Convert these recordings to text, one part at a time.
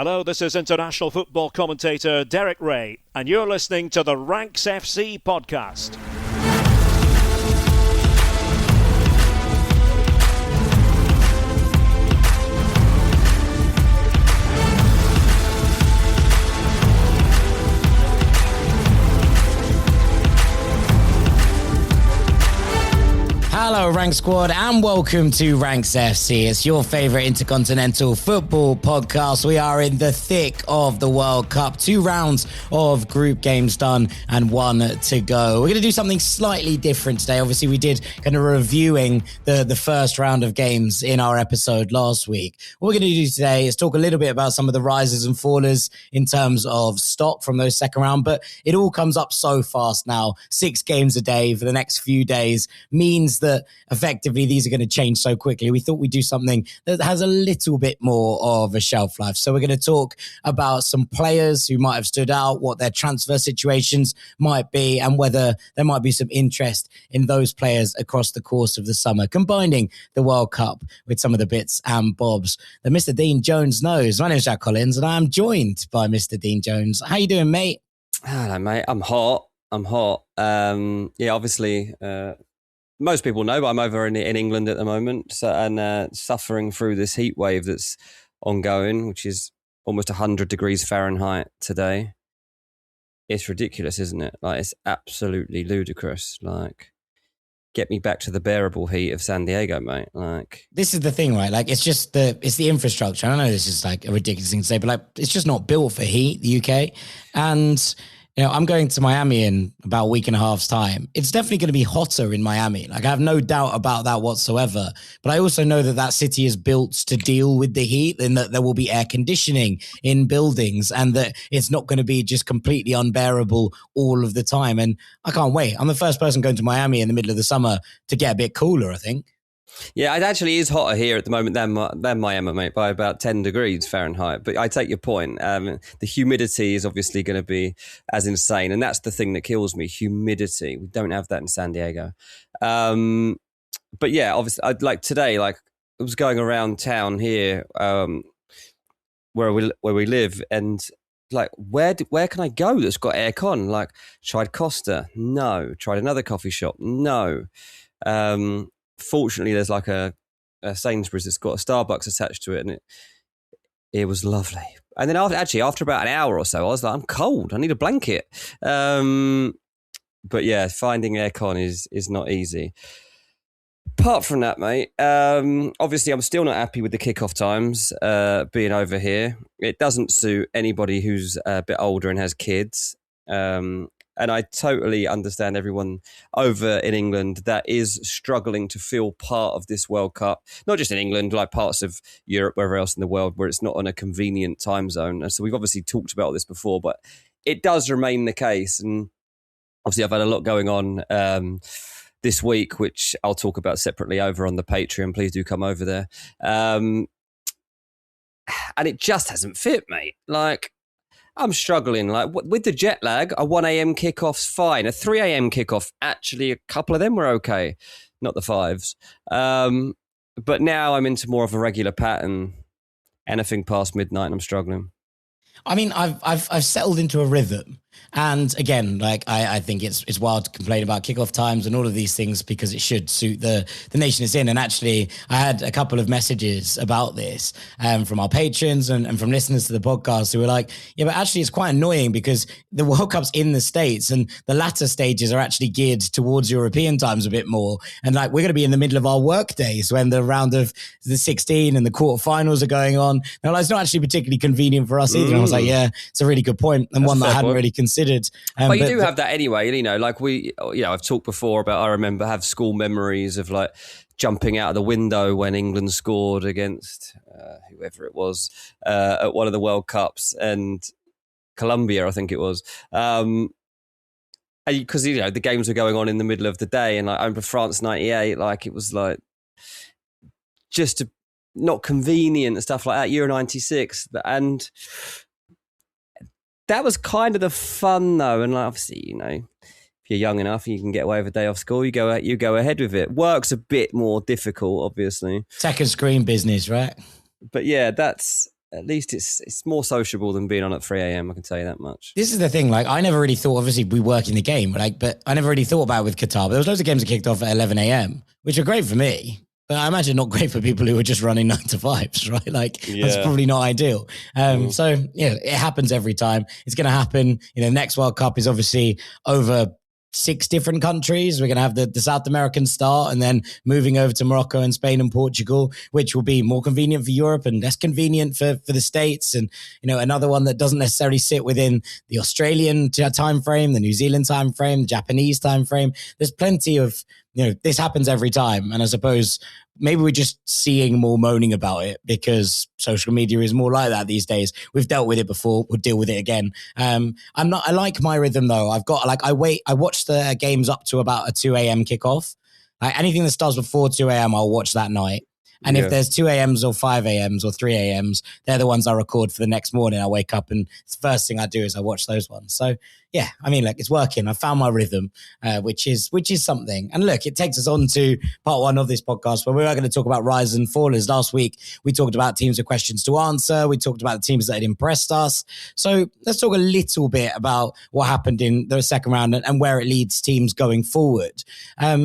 Hello, this is international football commentator Derek Ray, and you're listening to the Ranks FC podcast. Hello, Rank Squad, and welcome to Ranks FC. It's your favourite intercontinental football podcast. We are in the thick of the World Cup. 2 rounds of group games done and 1 to go. We're going to do something slightly different today. Obviously, we did kind of reviewing the first round of games in our episode last week. What we're going to do today is talk a little bit about some of the rises and fallers in terms of stock from those second round, but it all comes up so fast now. 6 games a day for the next few days means that effectively these are going to change so quickly. We thought we'd do something that has a little bit more of a shelf life. So we're going to talk about some players who might have stood out, what their transfer situations might be, and whether there might be some interest in those players across the course of the summer, combining the World Cup with some of the bits and bobs that Mr. Dean Jones knows. My name is Jack Collins, and I am joined by Mr. Dean Jones. How you doing, mate? Hello, mate. I'm hot. Obviously, most people know, but I'm over in England at the moment, and suffering through this heat wave that's ongoing, which is almost 100 degrees Fahrenheit today. It's ridiculous, isn't it? Like, it's absolutely ludicrous. Like, get me back to the bearable heat of San Diego, mate. Like, this is the thing, right? Like, it's the infrastructure. I know this is like a ridiculous thing to say, but like, it's just not built for heat, the UK. And you know, I'm going to Miami in about a week and a half's time. It's definitely going to be hotter in Miami. Like, I have no doubt about that whatsoever. But I also know that that city is built to deal with the heat, and that there will be air conditioning in buildings, and that it's not going to be just completely unbearable all of the time. And I can't wait. I'm the first person going to Miami in the middle of the summer to get a bit cooler, I think. Yeah, it actually is hotter here at the moment than Miami, mate, by about 10 degrees Fahrenheit. But I take your point. The humidity is obviously going to be as insane. And that's the thing that kills me, humidity. We don't have that in San Diego. But yeah, obviously, today, I was going around town here where we live, and like, where can I go that's got aircon? Like, tried Costa? No. Tried another coffee shop? No. Fortunately, there's like a Sainsbury's that's got a Starbucks attached to it, and it was lovely. And then after about an hour or so, I was like, I'm cold. I need a blanket. But yeah, finding aircon is not easy. Apart from that, mate, obviously I'm still not happy with the kickoff times being over here. It doesn't suit anybody who's a bit older and has kids. And I totally understand everyone over in England that is struggling to feel part of this World Cup. Not just in England, like parts of Europe, wherever else in the world, where it's not on a convenient time zone. And so we've obviously talked about this before, but it does remain the case. And obviously I've had a lot going on this week, which I'll talk about separately over on the Patreon. Please do come over there. And it just hasn't fit, mate. Like, I'm struggling. Like, with the jet lag, a 1 a.m. kickoff's fine. A 3 a.m. kickoff, actually, a couple of them were okay. Not the 5s. But now I'm into more of a regular pattern. Anything past midnight, I'm struggling. I mean, I've settled into a rhythm. And again, like, I think it's wild to complain about kickoff times and all of these things, because it should suit the nation it's in. And actually, I had a couple of messages about this from our patrons and from listeners to the podcast who were like, yeah, but actually it's quite annoying because the World Cup's in the States and the latter stages are actually geared towards European times a bit more. And like, we're going to be in the middle of our work days when the round of the 16 and the quarterfinals are going on. Now, like, it's not actually particularly convenient for us either. And I was like, yeah, it's a really good point, and that's one that I hadn't really considered. But you do have that anyway, you know, like I've talked before about, I remember have school memories of like jumping out of the window when England scored against whoever it was at one of the World Cups, and Colombia, I think it was. Because, you know, the games were going on in the middle of the day, and like, I remember France 98, like, it was like just not convenient and stuff like that. Euro 96, and that was kind of the fun, though. And like, obviously, you know, if you're young enough and you can get away with a day off school, you go ahead with it. Work's a bit more difficult, obviously. Second screen business, right? But yeah, that's at least it's more sociable than being on at 3 a.m. I can tell you that much. This is the thing. Like, I never really thought, obviously we work in the game, but I never really thought about it with Qatar. But there was loads of games that kicked off at 11 a.m., which are great for me. But I imagine not great for people who are just running 9 to 5s, right? Like, that's probably not ideal. So, it happens every time. It's going to happen. Next World Cup is obviously over 6 different countries. We're going to have the South American start and then moving over to Morocco and Spain and Portugal, which will be more convenient for Europe and less convenient for the States. And, another one that doesn't necessarily sit within the Australian time frame, the New Zealand time frame, the Japanese time frame. There's plenty of, this happens every time. And I suppose maybe we're just seeing more moaning about it because social media is more like that these days. We've dealt with it before. We'll deal with it again. I like my rhythm though. I watch the games up to about a 2 a.m. kickoff. Anything that starts before 2 a.m. I'll watch that night. And if there's 2 a.m.s or 5 a.m.s or 3 a.m.s, they're the ones I record for the next morning. I wake up and the first thing I do is I watch those ones. So yeah, it's working. I found my rhythm, which is something. And look, it takes us on to part 1 of this podcast where we are going to talk about rise and fallers. Last week, we talked about teams with questions to answer. We talked about the teams that had impressed us. So let's talk a little bit about what happened in the second round and where it leads teams going forward.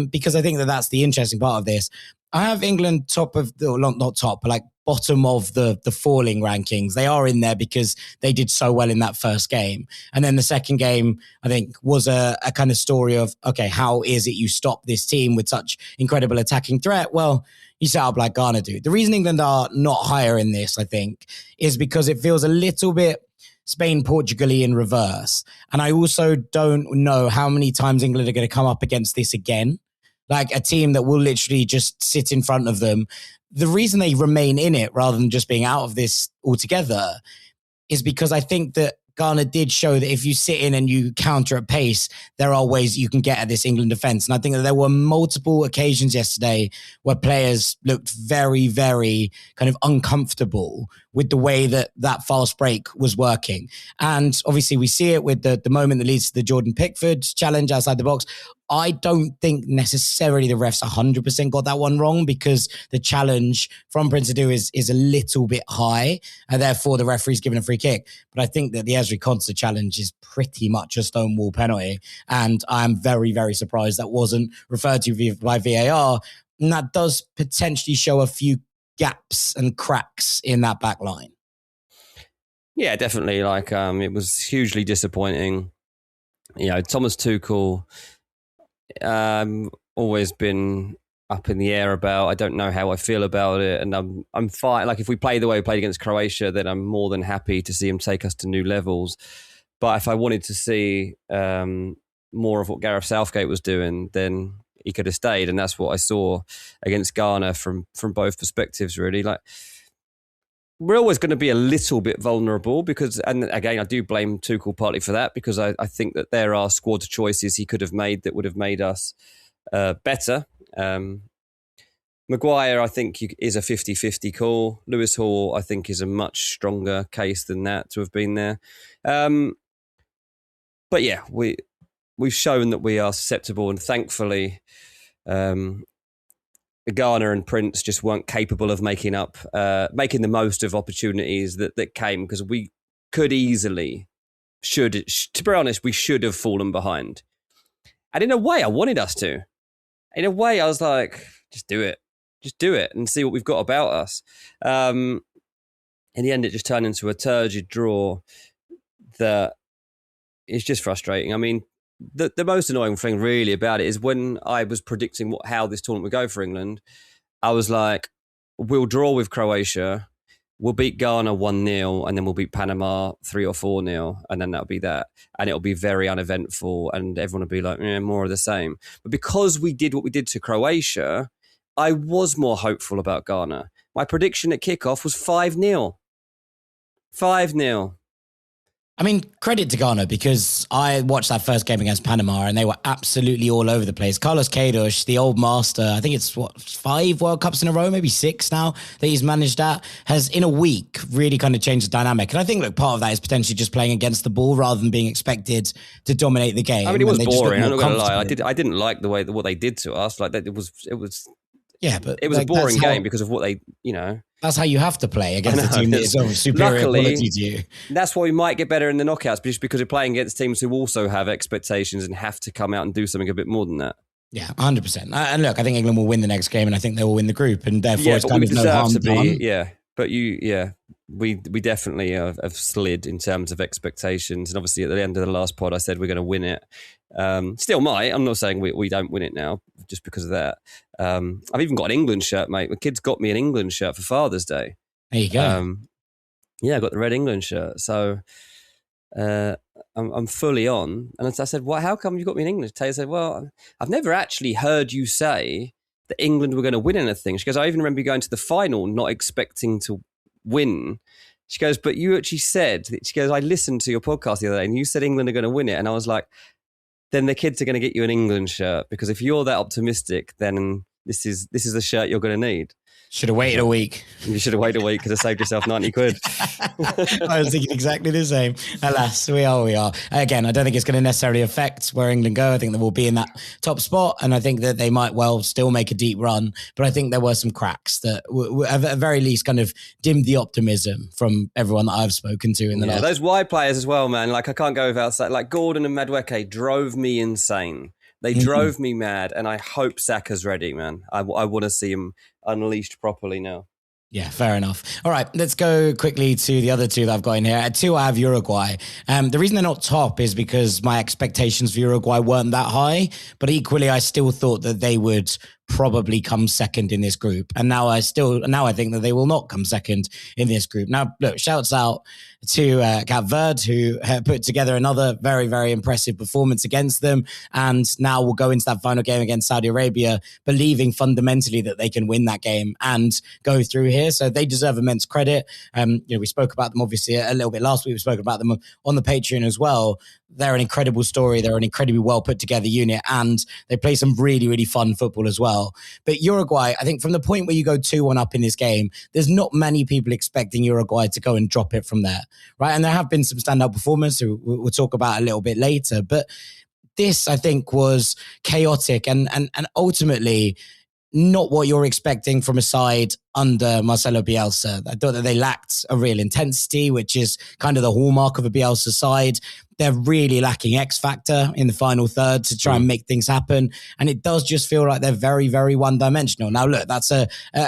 Because I think that's the interesting part of this. I have England top of not top, but like bottom of the falling rankings. They are in there because they did so well in that first game. And then the second game, I think, was a kind of story of, okay, how is it you stop this team with such incredible attacking threat? Well, you set up like Ghana do. The reason England are not higher in this, I think, is because it feels a little bit Spain, Portugal in reverse. And I also don't know how many times England are going to come up against this again. Like a team that will literally just sit in front of them. The reason they remain in it rather than just being out of this altogether is because I think that Ghana did show that if you sit in and you counter at pace, there are ways you can get at this England defence. And I think that there were multiple occasions yesterday where players looked very, very kind of uncomfortable with the way that fast break was working. And obviously we see it with the moment that leads to the Jordan Pickford challenge outside the box. I don't think necessarily the refs 100% got that one wrong because the challenge from Prince Adu is a little bit high and therefore the referee's given a free kick. But I think that the Ezri Konsa challenge is pretty much a stonewall penalty. And I'm very, very surprised that wasn't referred to by VAR. And that does potentially show a few gaps and cracks in that back line. Yeah, definitely. It was hugely disappointing. Thomas Tuchel, always been up in the air about. I don't know how I feel about it, and I'm fine. Like if we play the way we played against Croatia, then I'm more than happy to see him take us to new levels. But if I wanted to see more of what Gareth Southgate was doing, then he could have stayed, and that's what I saw against Ghana from both perspectives. Really, like we're always going to be a little bit vulnerable because, and again, I do blame Tuchel partly for that because I think that there are squad choices he could have made that would have made us better. Maguire, I think, is a 50-50 call. Lewis Hall, I think, is a much stronger case than that to have been there. But yeah, we've shown that we are susceptible, and thankfully, Ghana and Prince just weren't capable of making the most of opportunities that came because we could easily, to be honest, we should have fallen behind. And in a way, I wanted us to. In a way, I was like, just do it and see what we've got about us. In the end, it just turned into a turgid draw that is just frustrating. I mean, the most annoying thing really about it is when I was predicting how this tournament would go for England, I was like, we'll draw with Croatia, we'll beat Ghana 1-0, and then we'll beat Panama 3 or 4-0, and then that'll be that. And it'll be very uneventful, and everyone will be like, more of the same. But because we did what we did to Croatia, I was more hopeful about Ghana. My prediction at kickoff was 5-0. 5-0. I mean, credit to Ghana because I watched that first game against Panama and they were absolutely all over the place. Carlos Queiroz, the old master, I think it's 5 World Cups in a row, maybe 6 now that he's managed that, has in a week really kind of changed the dynamic. And I think, look, part of that is potentially just playing against the ball rather than being expected to dominate the game. I mean, it was boring. I'm not going to lie. I didn't like the way what they did to us. Like that, it was. Yeah, but it was a boring game because of what they, That's how you have to play against a team that is of superior quality to you. That's why we might get better in the knockouts, just because we're playing against teams who also have expectations and have to come out and do something a bit more than that. Yeah, 100%. And look, I think England will win the next game, and I think they will win the group, and therefore it's kind of no harm done. Yeah, but we definitely have slid in terms of expectations, and obviously at the end of the last pod, I said we're going to win it. Still might. I'm not saying we don't win it now just because of that. I've even got an England shirt, mate. My kids got me an England shirt for Father's Day. There you go. I got the red England shirt. So I'm fully on. And I said, "Well, how come you got me an England shirt?" Taylor said, "Well, I've never actually heard you say that England were going to win anything." She goes, "I even remember you going to the final not expecting to win." She goes, "But you actually said," she goes, "I listened to your podcast the other day and you said England are going to win it." And I was like, then the kids are going to get you an England shirt, because if you're that optimistic, then this is the shirt you're going to need. Should have waited a week. You should have waited a week because I saved yourself 90 quid. I was thinking exactly the same. Alas, we are. Again, I don't think it's going to necessarily affect where England go. I think they will be in that top spot, and I think that they might well still make a deep run. But I think there were some cracks that at the very least kind of dimmed the optimism from everyone that I've spoken to in the last. Those wide players as well, man. Like, I can't go without saying, like, Gordon and Madueke drove me insane. They drove me mad, and I hope Saka's ready, man. I want to see him unleashed properly now. Yeah, fair enough. All right, let's go quickly to the other two that I've got in here. At 2, I have Uruguay. The reason they're not top is because my expectations for Uruguay weren't that high, but equally, I still thought that they would probably come second in this group. And now I think that they will not come second in this group. Now, look, shouts out to Cape Verde, who put together another very, very impressive performance against them. And now we'll go into that final game against Saudi Arabia, believing fundamentally that they can win that game and go through here. So they deserve immense credit. We spoke about them obviously a little bit last week. We spoke about them on the Patreon as well. They're an incredible story. They're an incredibly well put together unit, and they play some really, really fun football as well. But Uruguay, I think from the point where you go 2-1 up in this game, there's not many people expecting Uruguay to go and drop it from there, right? And there have been some standout performers who we'll talk about a little bit later. But this, I think, was chaotic and ultimately not what you're expecting from a side under Marcelo Bielsa. I thought that they lacked a real intensity, which is kind of the hallmark of a Bielsa side. They're really lacking X factor in the final third to try and make things happen. And it does just feel like they're very, very one-dimensional. Now, look, that's a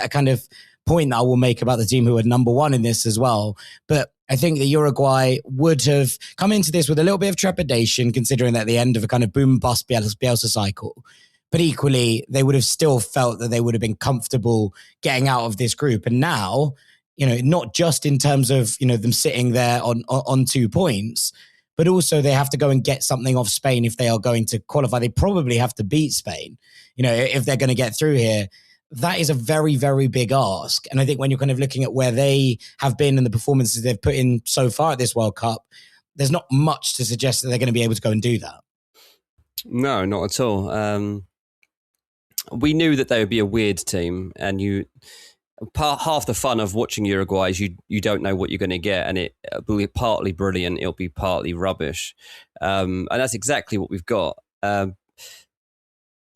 kind of point that I will make about the team who are number one in this as well. But I think that Uruguay would have come into this with a little bit of trepidation, considering that at the end of a kind of boom and bust Bielsa cycle. But equally, they would have still felt that they would have been comfortable getting out of this group. And now, not just in terms of, them sitting there on 2 points, but also they have to go and get something off Spain if they are going to qualify. They probably have to beat Spain, if they're going to get through here. That is a very, very big ask. And I think when you're kind of looking at where they have been and the performances they've put in so far at this World Cup, there's not much to suggest that they're going to be able to go and do that. No, not at all. We knew that they would be a weird team, and half the fun of watching Uruguay is you don't know what you're going to get, and it'll be partly brilliant, it'll be partly rubbish, and that's exactly what we've got.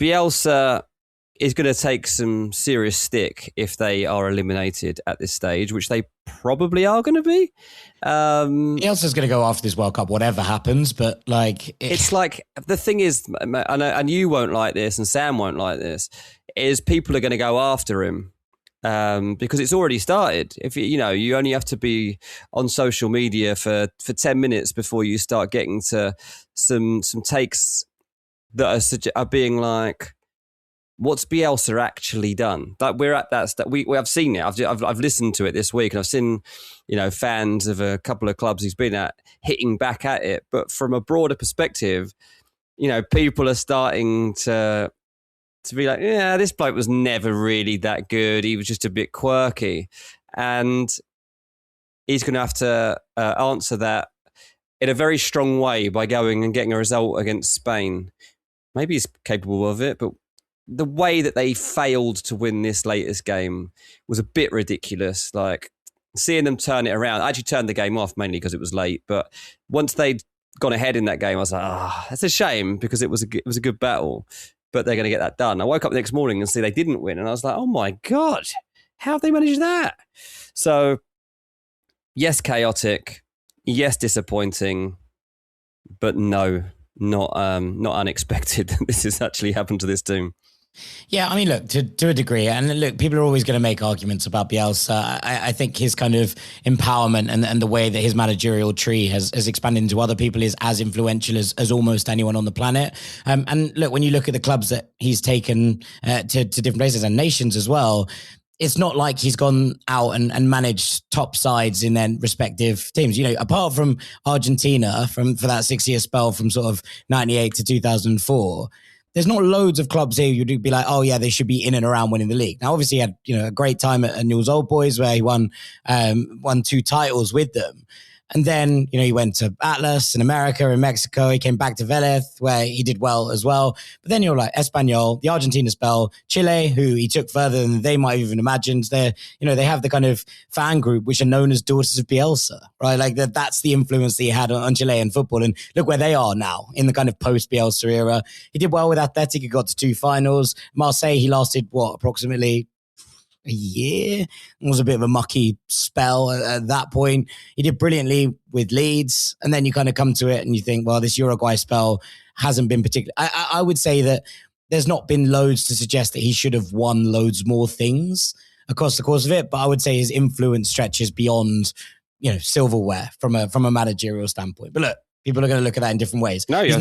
Bielsa is going to take some serious stick if they are eliminated at this stage, which they probably are going to be. Bielsa's going to go after this World Cup, whatever happens, but it's like, the thing is, and you won't like this, and Sam won't like this, is people are going to go after him. Because it's already started. If you only have to be on social media for 10 minutes before you start getting to some takes that are being like, what's Bielsa actually done? That we're at that we have seen it. I've listened to it this week, and I've seen fans of a couple of clubs he's been at hitting back at it. But from a broader perspective, people are starting to be like, yeah, this bloke was never really that good. He was just a bit quirky. And he's going to have to answer that in a very strong way by going and getting a result against Spain. Maybe he's capable of it, but the way that they failed to win this latest game was a bit ridiculous. Like, seeing them turn it around, I actually turned the game off mainly because it was late. But once they'd gone ahead in that game, I was like, that's a shame, because it was a good battle. But they're going to get that done. I woke up the next morning and see they didn't win, and I was like, oh my God, How have they managed that? So, yes, chaotic. Yes, disappointing. But no, not unexpected. This has actually happened to this team. Yeah, I mean, look, to a degree, and look, people are always going to make arguments about Bielsa. I think his kind of empowerment and the way that his managerial tree has expanded into other people is as influential as almost anyone on the planet. And look, when you look at the clubs that he's taken to different places and nations as well, it's not like he's gone out and managed top sides in their respective teams. You know, apart from Argentina for that 6-year spell from sort of 98 to 2004, there's not loads of clubs here you'd be like, oh yeah, they should be in and around winning the league. Now, obviously, he had a great time at Newell's Old Boys where he won 2 titles with them. And then, he went to Atlas in America, in Mexico. He came back to Vélez, where he did well as well. But then you're like Espanyol, the Argentina spell, Chile, who he took further than they might have even imagined. They have the kind of fan group which are known as Daughters of Bielsa, right? Like that's the influence that he had on Chilean football. And look where they are now in the kind of post-Bielsa era. He did well with Athletic. He got to 2 finals. Marseille, he lasted, approximately a year. It was a bit of a mucky spell at that point. He did brilliantly with Leeds, and then you kind of come to it and you think, well, this Uruguay spell hasn't been particular. I would say that there's not been loads to suggest that he should have won loads more things across the course of it, but I would say his influence stretches beyond, silverware from a managerial standpoint. But look, people are going to look at that in different ways. No, he's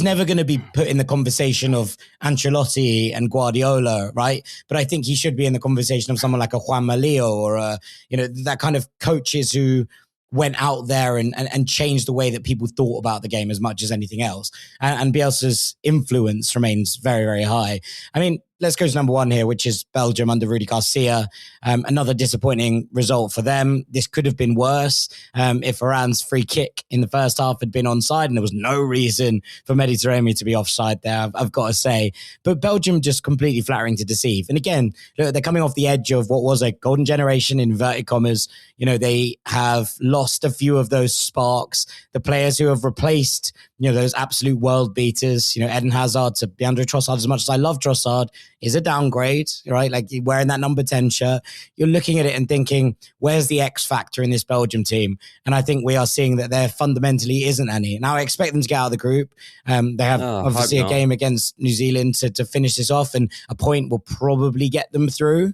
never going to be put in the conversation of Ancelotti and Guardiola, right? But I think he should be in the conversation of someone like a Juan Malillo or that kind of coaches who went out there and changed the way that people thought about the game as much as anything else. And Bielsa's influence remains very, very high. I mean, let's go to number 1 here, which is Belgium under Rudi Garcia. Another disappointing result for them. This could have been worse if Varane's free kick in the first half had been onside, and there was no reason for Mehdi Taremi to be offside there, I've got to say. But Belgium just completely flattering to deceive. And again, they're coming off the edge of what was a golden generation, in inverted commas. They have lost a few of those sparks. The players who have replaced, those absolute world beaters, Eden Hazard to Leandro Trossard, as much as I love Trossard, is a downgrade, right? Like wearing that number 10 shirt, you're looking at it and thinking, where's the X factor in this Belgium team? And I think we are seeing that there fundamentally isn't any. Now I expect them to get out of the group. They have obviously a game against New Zealand to finish this off, and a point will probably get them through.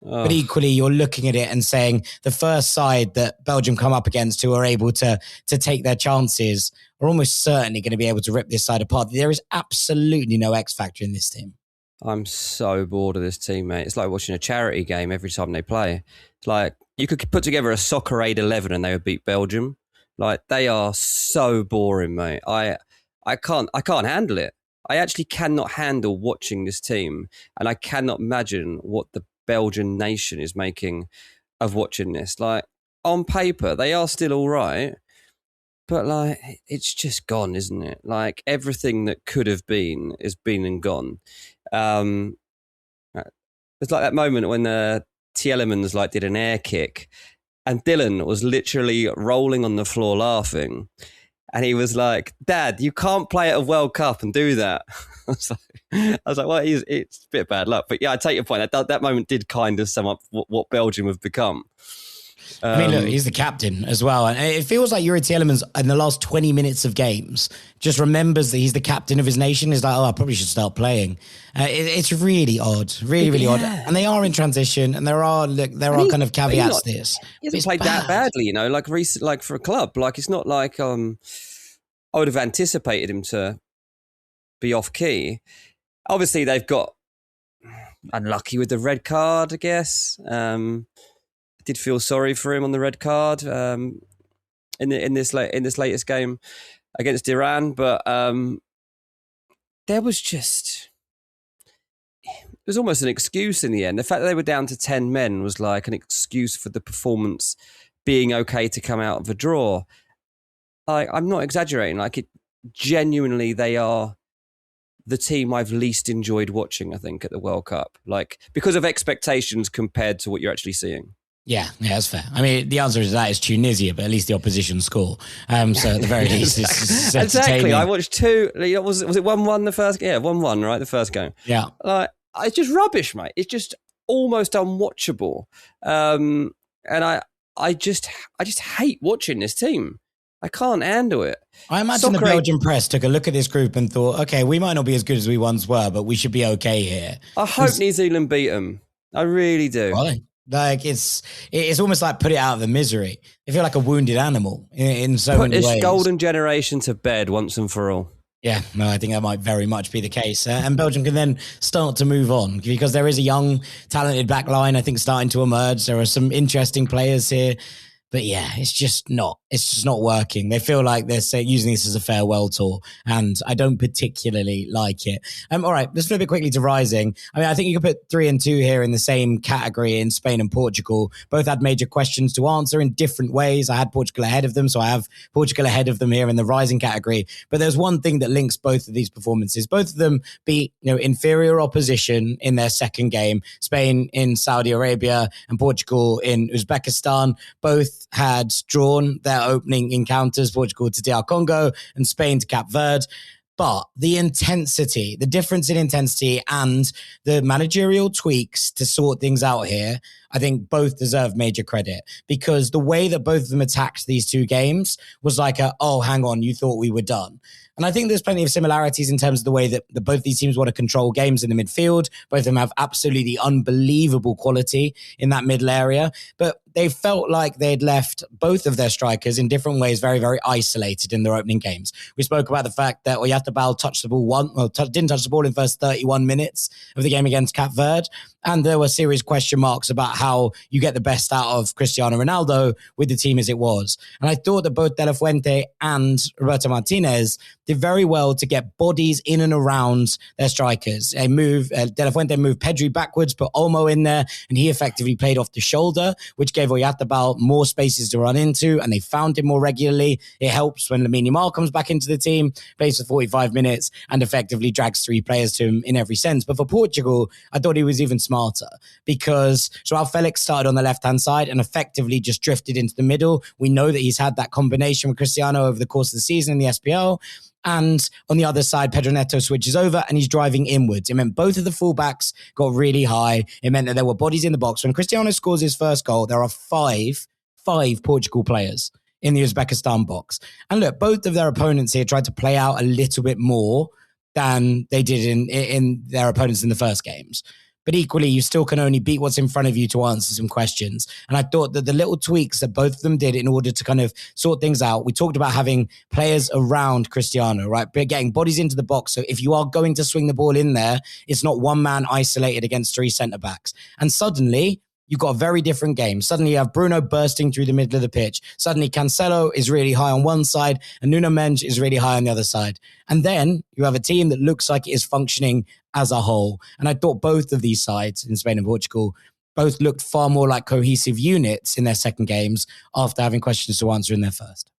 But equally, you're looking at it and saying the first side that Belgium come up against who are able to take their chances are almost certainly going to be able to rip this side apart. There is absolutely no X factor in this team. I'm so bored of this team, mate. It's like watching a charity game every time they play. It's like you could put together a Soccer Aid 11 and they would beat Belgium. Like they are so boring, mate. I can't handle it. I actually cannot handle watching this team, and I cannot imagine what the Belgian nation is making of watching this. Like on paper, they are still all right, but like it's just gone, isn't it? Like everything that could have been is been and gone. It's like that moment when Tielemans like did an air kick, and Dylan was literally rolling on the floor laughing, and he was like, "Dad, you can't play at a World Cup and do that." I was like, well, it's a bit of bad luck. But yeah, I take your point. That moment did kind of sum up what Belgium have become. I mean, look, he's the captain as well. And it feels like Youri Tielemans in the last 20 minutes of games just remembers that he's the captain of his nation. He's like, I probably should start playing. It's really odd, really odd. And they are in transition, and there are kind of caveats to this. He hasn't played that badly, like for a club. Like it's not like I would have anticipated him to be off key. Obviously, they've got unlucky with the red card, I guess. I did feel sorry for him on the red card in this latest game against Iran, but there was just it was almost an excuse in the end. The fact that they were down to 10 men was like an excuse for the performance being okay to come out of a draw. I'm not exaggerating. Like it genuinely, they are the team I've least enjoyed watching, I think, at the World Cup. Like because of expectations compared to what you're actually seeing. Yeah, that's fair. I mean, the answer to that is Tunisia, but at least the opposition score. So at the very least, it's exactly. I watched 2. Was it 1-1 the first? Yeah, 1-1, right? The first game. Yeah. Like it's just rubbish, mate. It's just almost unwatchable. And I just hate watching this team. I can't handle it. I imagine the Belgian press took a look at this group and thought, okay, we might not be as good as we once were, but we should be okay here. I hope New Zealand beat them. I really do. Well, like it's almost like put it out of the misery. They feel like a wounded animal in so many ways. Put this golden generation to bed once and for all. Yeah, no, I think that might very much be the case. And Belgium can then start to move on because there is a young, talented back line, I think, starting to emerge. There are some interesting players here. But yeah, it's just not working. They feel like they're using this as a farewell tour, and I don't particularly like it. All right, let's flip it quickly to Rising. I mean, I think you could put 3 and 2 here in the same category in Spain and Portugal. Both had major questions to answer in different ways. I had Portugal ahead of them, so I have Portugal ahead of them here in the Rising category. But there's one thing that links both of these performances. Both of them beat inferior opposition in their second game. Spain in Saudi Arabia and Portugal in Uzbekistan. Both had drawn their opening encounters, Portugal to DR Congo and Spain to Cape Verde. But the intensity, the difference in intensity and the managerial tweaks to sort things out here, I think both deserve major credit because the way that both of them attacked these two games was like oh, hang on, you thought we were done. And I think there's plenty of similarities in terms of the way that both these teams want to control games in the midfield. Both of them have absolutely unbelievable quality in that middle area. But they felt like they'd left both of their strikers in different ways very, very isolated in their opening games. We spoke about the fact that Oyarzabal didn't touch the ball in the first 31 minutes of the game against Cape Verde. And there were serious question marks about how you get the best out of Cristiano Ronaldo with the team as it was. And I thought that both De La Fuente and Roberto Martinez did very well to get bodies in and around their strikers. De La Fuente moved Pedri backwards, put Olmo in there, and he effectively played off the shoulder, which gave Oyarzabal more spaces to run into, and they found him more regularly. It helps when Lamine Yamal comes back into the team, plays for 45 minutes, and effectively drags 3 players to him in every sense. But for Portugal, I thought he was even smarter because Joao Felix started on the left-hand side and effectively just drifted into the middle. We know that he's had that combination with Cristiano over the course of the season in the SPL. And on the other side, Pedro Neto switches over and he's driving inwards. It meant both of the fullbacks got really high. It meant that there were bodies in the box. When Cristiano scores his first goal, there are five Portugal players in the Uzbekistan box. And look, both of their opponents here tried to play out a little bit more than they did in their opponents in the first games. But equally, you still can only beat what's in front of you to answer some questions. And I thought that the little tweaks that both of them did in order to kind of sort things out, we talked about having players around Cristiano, right? But getting bodies into the box. So if you are going to swing the ball in there, it's not one man isolated against 3 centre-backs. And suddenly, you've got a very different game. Suddenly you have Bruno bursting through the middle of the pitch. Suddenly Cancelo is really high on one side and Nuno Mendes is really high on the other side. And then you have a team that looks like it is functioning as a whole. And I thought both of these sides in Spain and Portugal both looked far more like cohesive units in their second games after having questions to answer in their first.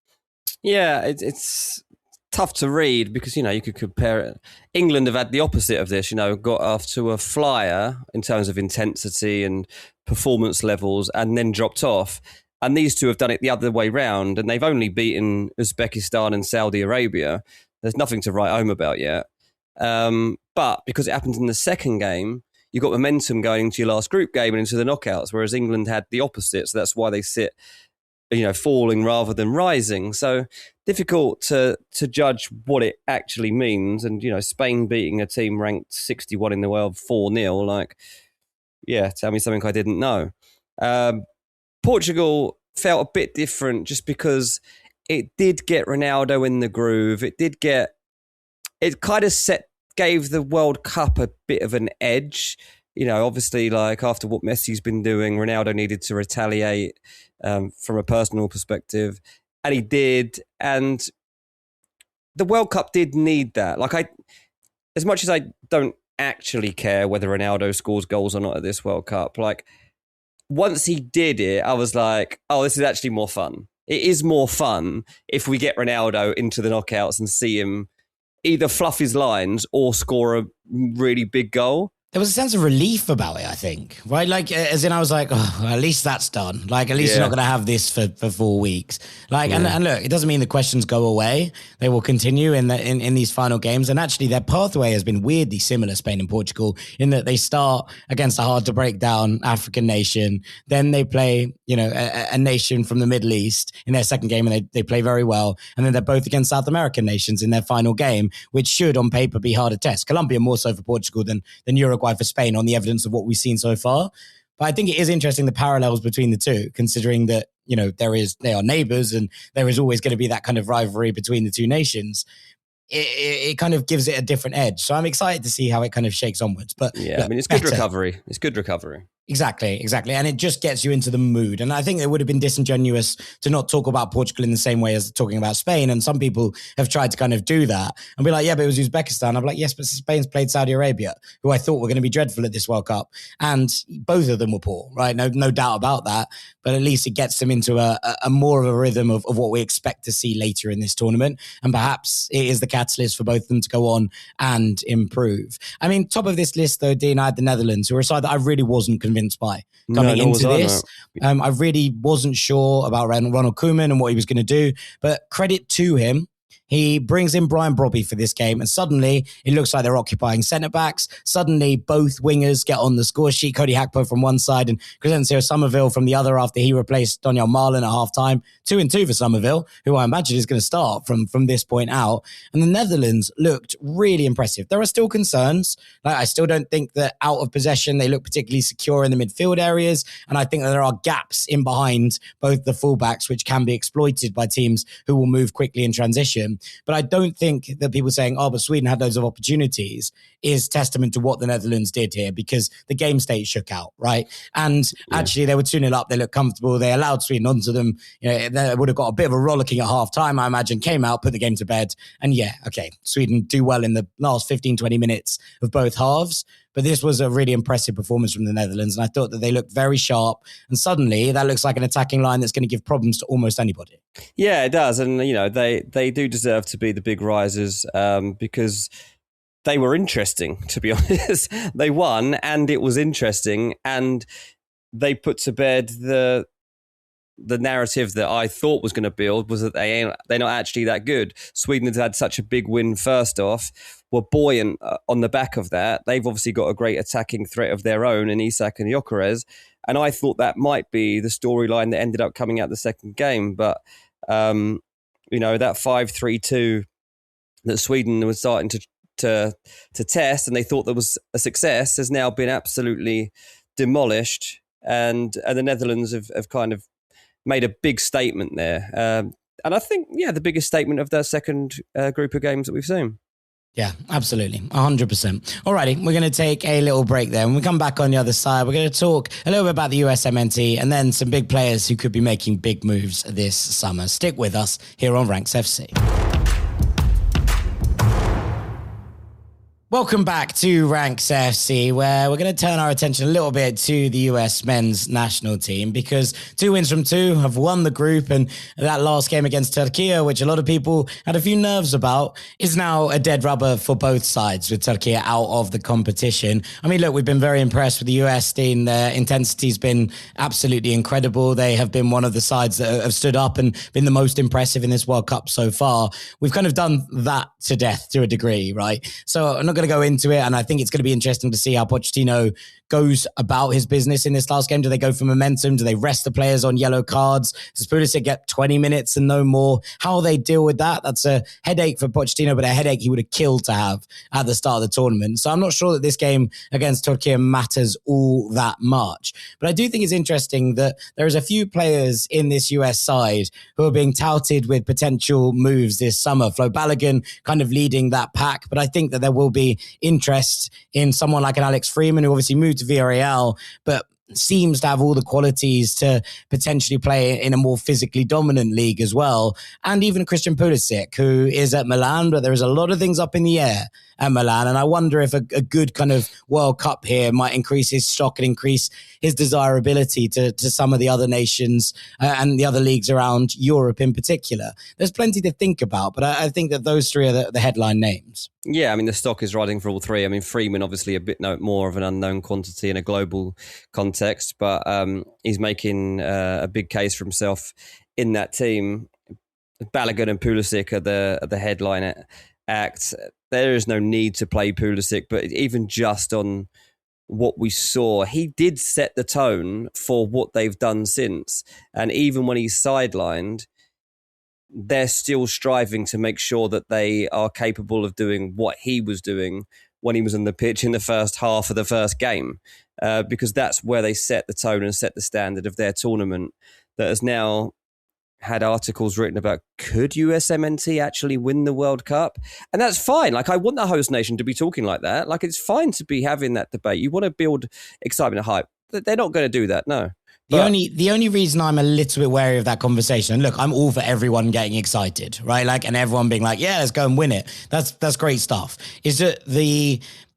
Yeah, it's tough to read because, you could compare it. England have had the opposite of this, got off to a flyer in terms of intensity and performance levels and then dropped off. And these two have done it the other way round and they've only beaten Uzbekistan and Saudi Arabia. There's nothing to write home about yet. But because it happened in the second game, you got momentum going into your last group game and into the knockouts, whereas England had the opposite. So that's why they sit, falling rather than rising. So difficult to judge what it actually means. And, Spain beating a team ranked 61 in the world 4-0, tell me something I didn't know. Portugal felt a bit different just because it did get Ronaldo in the groove. It kind of gave the World Cup a bit of an edge. Obviously, after what Messi's been doing, Ronaldo needed to retaliate from a personal perspective. And he did. And the World Cup did need that. As much as I don't actually care whether Ronaldo scores goals or not at this World Cup, once he did it, I was like, oh, this is actually more fun. It is more fun if we get Ronaldo into the knockouts and see him either fluff his lines or score a really big goal. There was a sense of relief about it, I think, right? Like, as in I was like, oh, well, at least that's done. Like, at least you're not going to have this for 4 weeks. Like, and look, it doesn't mean the questions go away. They will continue in these final games. And actually, their pathway has been weirdly similar, Spain and Portugal, in that they start against a hard to break down African nation. Then they play, a nation from the Middle East in their second game, and they play very well. And then they're both against South American nations in their final game, which should on paper be harder tests. Colombia more so for Portugal than Uruguay for Spain on the evidence of what we've seen so far. But I think it is interesting the parallels between the two, considering that, they are neighbors and there is always going to be that kind of rivalry between the two nations. It kind of gives it a different edge. So I'm excited to see how it kind of shakes onwards. But yeah, look, it's good recovery. It's good recovery. Exactly. And it just gets you into the mood. And I think it would have been disingenuous to not talk about Portugal in the same way as talking about Spain. And some people have tried to kind of do that and be like, yeah, but it was Uzbekistan. I'm like, yes, but Spain's played Saudi Arabia, who I thought were going to be dreadful at this World Cup. And both of them were poor, right? No doubt about that. But at least it gets them into a more of a rhythm of what we expect to see later in this tournament. And perhaps it is the catalyst for both of them to go on and improve. I mean, top of this list, though, Dean, I had the Netherlands, who are a side that I really wasn't convinced by coming into this. I really wasn't sure about Ronald Koeman and what he was going to do, but credit to him. He brings in Brian Brobby for this game, and suddenly it looks like they're occupying centre-backs. Suddenly, both wingers get on the score sheet. Cody Hakpo from one side and Crescencio Somerville from the other after he replaced Donyell Malen at half-time. 2-2 for Somerville, who I imagine is going to start from this point out. And the Netherlands looked really impressive. There are still concerns. Like, I still don't think that out of possession, they look particularly secure in the midfield areas. And I think that there are gaps in behind both the fullbacks, which can be exploited by teams who will move quickly in transition. But I don't think that people saying, oh, but Sweden had loads of opportunities is testament to what the Netherlands did here, because the game state shook out, right? And actually they were 2-0 up. They looked comfortable. They allowed Sweden onto them. They would have got a bit of a rollicking at half time, I imagine, came out, put the game to bed. And Sweden do well in the last 15, 20 minutes of both halves. But this was a really impressive performance from the Netherlands. And I thought that they looked very sharp. And suddenly that looks like an attacking line that's going to give problems to almost anybody. Yeah, it does. And, they do deserve to be the big risers because they were interesting, to be honest. They won and it was interesting. And they put to bed the narrative that I thought was going to build, was that they're not actually that good. Sweden had such a big win first off, were buoyant on the back of that. They've obviously got a great attacking threat of their own in Isak and Gyökeres. And I thought that might be the storyline that ended up coming out the second game. But, that 5-3-2 that Sweden was starting to test and they thought there was a success has now been absolutely demolished. And the Netherlands have kind of made a big statement there. And I think, the biggest statement of their second group of games that we've seen. Yeah, absolutely. 100%. Alrighty, we're going to take a little break there. When we come back on the other side, we're going to talk a little bit about the USMNT and then some big players who could be making big moves this summer. Stick with us here on Ranks FC. Welcome back to Ranks FC, where we're going to turn our attention a little bit to the US men's national team, because 2 wins from 2 have won the group, and that last game against Turkey, which a lot of people had a few nerves about, is now a dead rubber for both sides, with Turkey out of the competition. I mean, look, we've been very impressed with the US team. Their intensity's been absolutely incredible. They have been one of the sides that have stood up and been the most impressive in this World Cup so far. We've kind of done that to death to a degree, right? So I'm not going to go into it, and I think it's going to be interesting to see how Pochettino goes about his business in this last game. Do they go for momentum? Do they rest the players on yellow cards? Does Pulisic get 20 minutes and no more? How they deal with that? That's a headache for Pochettino, but a headache he would have killed to have at the start of the tournament. So I'm not sure that this game against Turkey matters all that much. But I do think it's interesting that there is a few players in this US side who are being touted with potential moves this summer. Flo Balogun kind of leading that pack, but I think that there will be interest in someone like an Alex Freeman, who obviously moved to Villarreal, but seems to have all the qualities to potentially play in a more physically dominant league as well. And even Christian Pulisic, who is at Milan, but there is a lot of things up in the air at Milan. And I wonder if a good kind of World Cup here might increase his stock and increase his desirability to some of the other nations and the other leagues around Europe in particular. There's plenty to think about, but I think that those three are the headline names. Yeah, I mean, the stock is riding for all three. I mean, Freeman, obviously a bit more of an unknown quantity in a global context, but he's making a big case for himself in that team. Balogun and Pulisic are the headline act. There is no need to play Pulisic, but even just on what we saw, he did set the tone for what they've done since. And even when he's sidelined, they're still striving to make sure that they are capable of doing what he was doing when he was on the pitch in the first half of the first game, because that's where they set the tone and set the standard of their tournament that has now had articles written about, could USMNT actually win the World Cup? And that's fine. Like, I want the host nation to be talking like that. Like, it's fine to be having that debate. You want to build excitement and hype. They're not going to do that, no. The only reason I'm a little bit wary of that conversation, and look, I'm all for everyone getting excited, right? Like, and everyone being like, yeah, let's go and win it. That's great stuff. Is that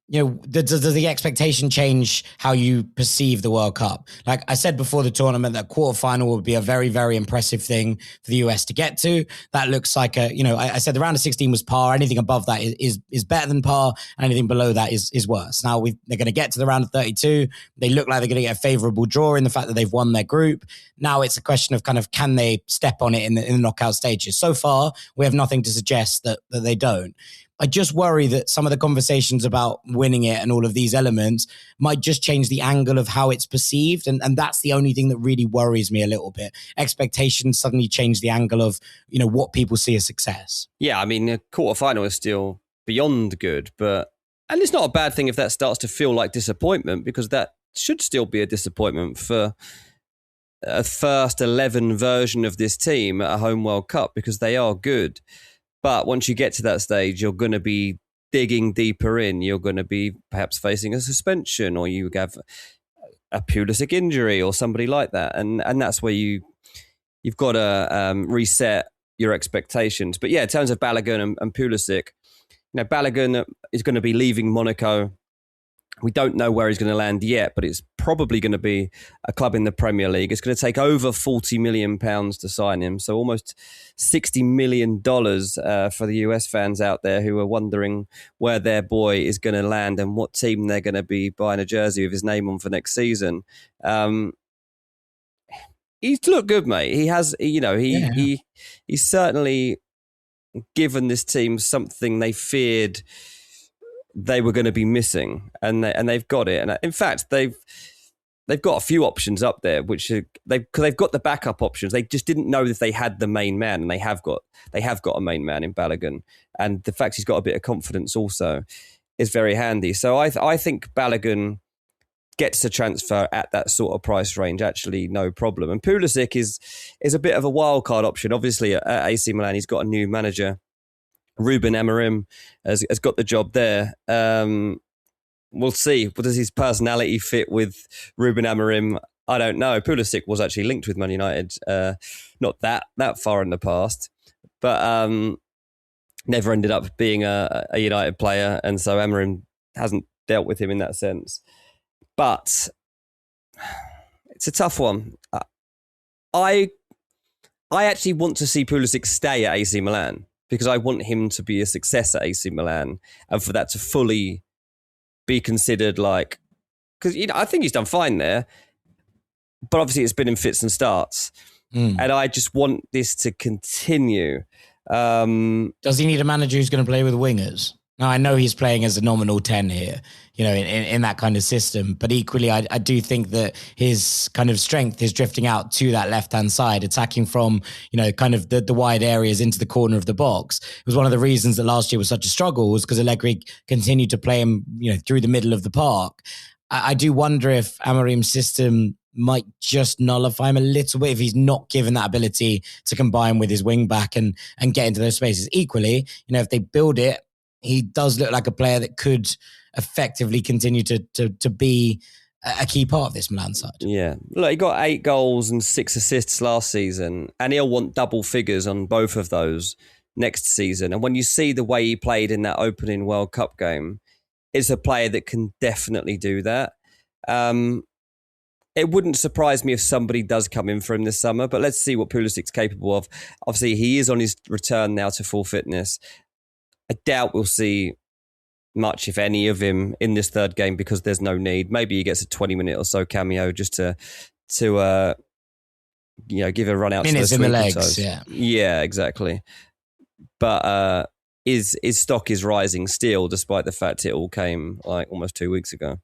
does the expectation change how you perceive the World Cup? Like I said before the tournament, that quarterfinal would be a very, very impressive thing for the US to get to. That looks like I said the round of 16 was par. Anything above that is better than par. And anything below that is worse. Now they're going to get to the round of 32. They look like they're going to get a favorable draw in the fact that they've won their group. Now it's a question of kind of, can they step on it in the knockout stages? So far, we have nothing to suggest that they don't. I just worry that some of the conversations about winning it and all of these elements might just change the angle of how it's perceived. And that's the only thing that really worries me a little bit. Expectations suddenly change the angle of, what people see as success. Yeah, I mean, the quarterfinal is still beyond good, and it's not a bad thing if that starts to feel like disappointment, because that should still be a disappointment for a first 11 version of this team at a home World Cup, because they are good. But once you get to that stage, you're going to be digging deeper in. You're going to be perhaps facing a suspension, or you have a Pulisic injury or somebody like that. And that's where you've got to reset your expectations. But yeah, in terms of Balogun and Pulisic, Balogun is going to be leaving Monaco. We don't know where he's going to land yet, but it's probably going to be a club in the Premier League. It's going to take over £40 million to sign him. So almost $60 million for the US fans out there who are wondering where their boy is going to land and what team they're going to be buying a jersey with his name on for next season. He's looked good, mate. He has, he's certainly given this team something they feared they were going to be missing, and they've got it. And in fact, they've got a few options up there, which they've got the backup options. They just didn't know if they had the main man, and they have got a main man in Balogun. And the fact he's got a bit of confidence also is very handy. So I think Balogun gets to transfer at that sort of price range, actually no problem. And Pulisic is a bit of a wild card option. Obviously at AC Milan, he's got a new manager. Ruben Amorim has got the job there. We'll see. What does his personality fit with Ruben Amorim? I don't know. Pulisic was actually linked with Man United, not that far in the past, but never ended up being a United player, and so Amorim hasn't dealt with him in that sense. But it's a tough one. I actually want to see Pulisic stay at AC Milan, because I want him to be a success at AC Milan and for that to fully be considered, like, because I think he's done fine there, but obviously it's been in fits and starts. And I just want this to continue. Does he need a manager who's going to play with wingers? Now, I know he's playing as a nominal 10 here, in that kind of system. But equally, I do think that his kind of strength is drifting out to that left-hand side, attacking from, kind of the wide areas into the corner of the box. It was one of the reasons that last year was such a struggle, was because Allegri continued to play him, through the middle of the park. I do wonder if Amorim's system might just nullify him a little bit if he's not given that ability to combine with his wing back and get into those spaces. Equally, if they build it, he does look like a player that could effectively continue to be a key part of this Milan side. Yeah. Look, he got 8 goals and 6 assists last season, and he'll want double figures on both of those next season. And when you see the way he played in that opening World Cup game, it's a player that can definitely do that. It wouldn't surprise me if somebody does come in for him this summer, but let's see what Pulisic's capable of. Obviously, he is on his return now to full fitness. I doubt we'll see much, if any, of him in this third game because there's no need. Maybe he gets a 20-minute or so cameo just to give a run out minutes to the in the legs. toes. Yeah, exactly. But his stock is rising still, despite the fact it all came like almost 2 weeks ago.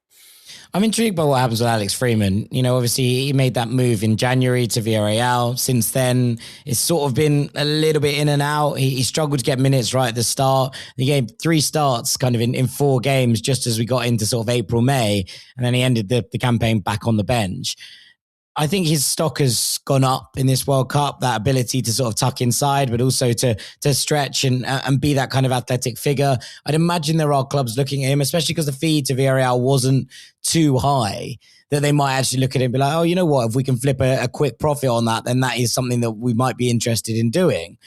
I'm intrigued by what happens with Alex Freeman. Obviously he made that move in January to Villarreal. Since then, it's sort of been a little bit in and out. He struggled to get minutes right at the start. He gave 3 starts kind of in 4 games just as we got into sort of April, May. And then he ended the campaign back on the bench. I think his stock has gone up in this World Cup, that ability to sort of tuck inside, but also to stretch and be that kind of athletic figure. I'd imagine there are clubs looking at him, especially because the fee to Villarreal wasn't too high, that they might actually look at it and be like, oh, you know what, if we can flip a quick profit on that, then that is something that we might be interested in doing.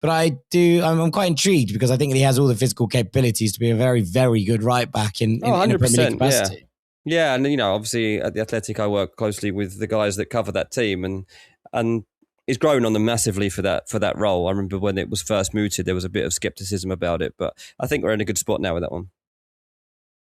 But I'm quite intrigued because I think that he has all the physical capabilities to be a very, very good right back in a Premier League capacity. Yeah. Yeah, and obviously at the Athletic, I work closely with the guys that cover that team, and he's grown on them massively for that role. I remember when it was first mooted, there was a bit of skepticism about it, but I think we're in a good spot now with that one.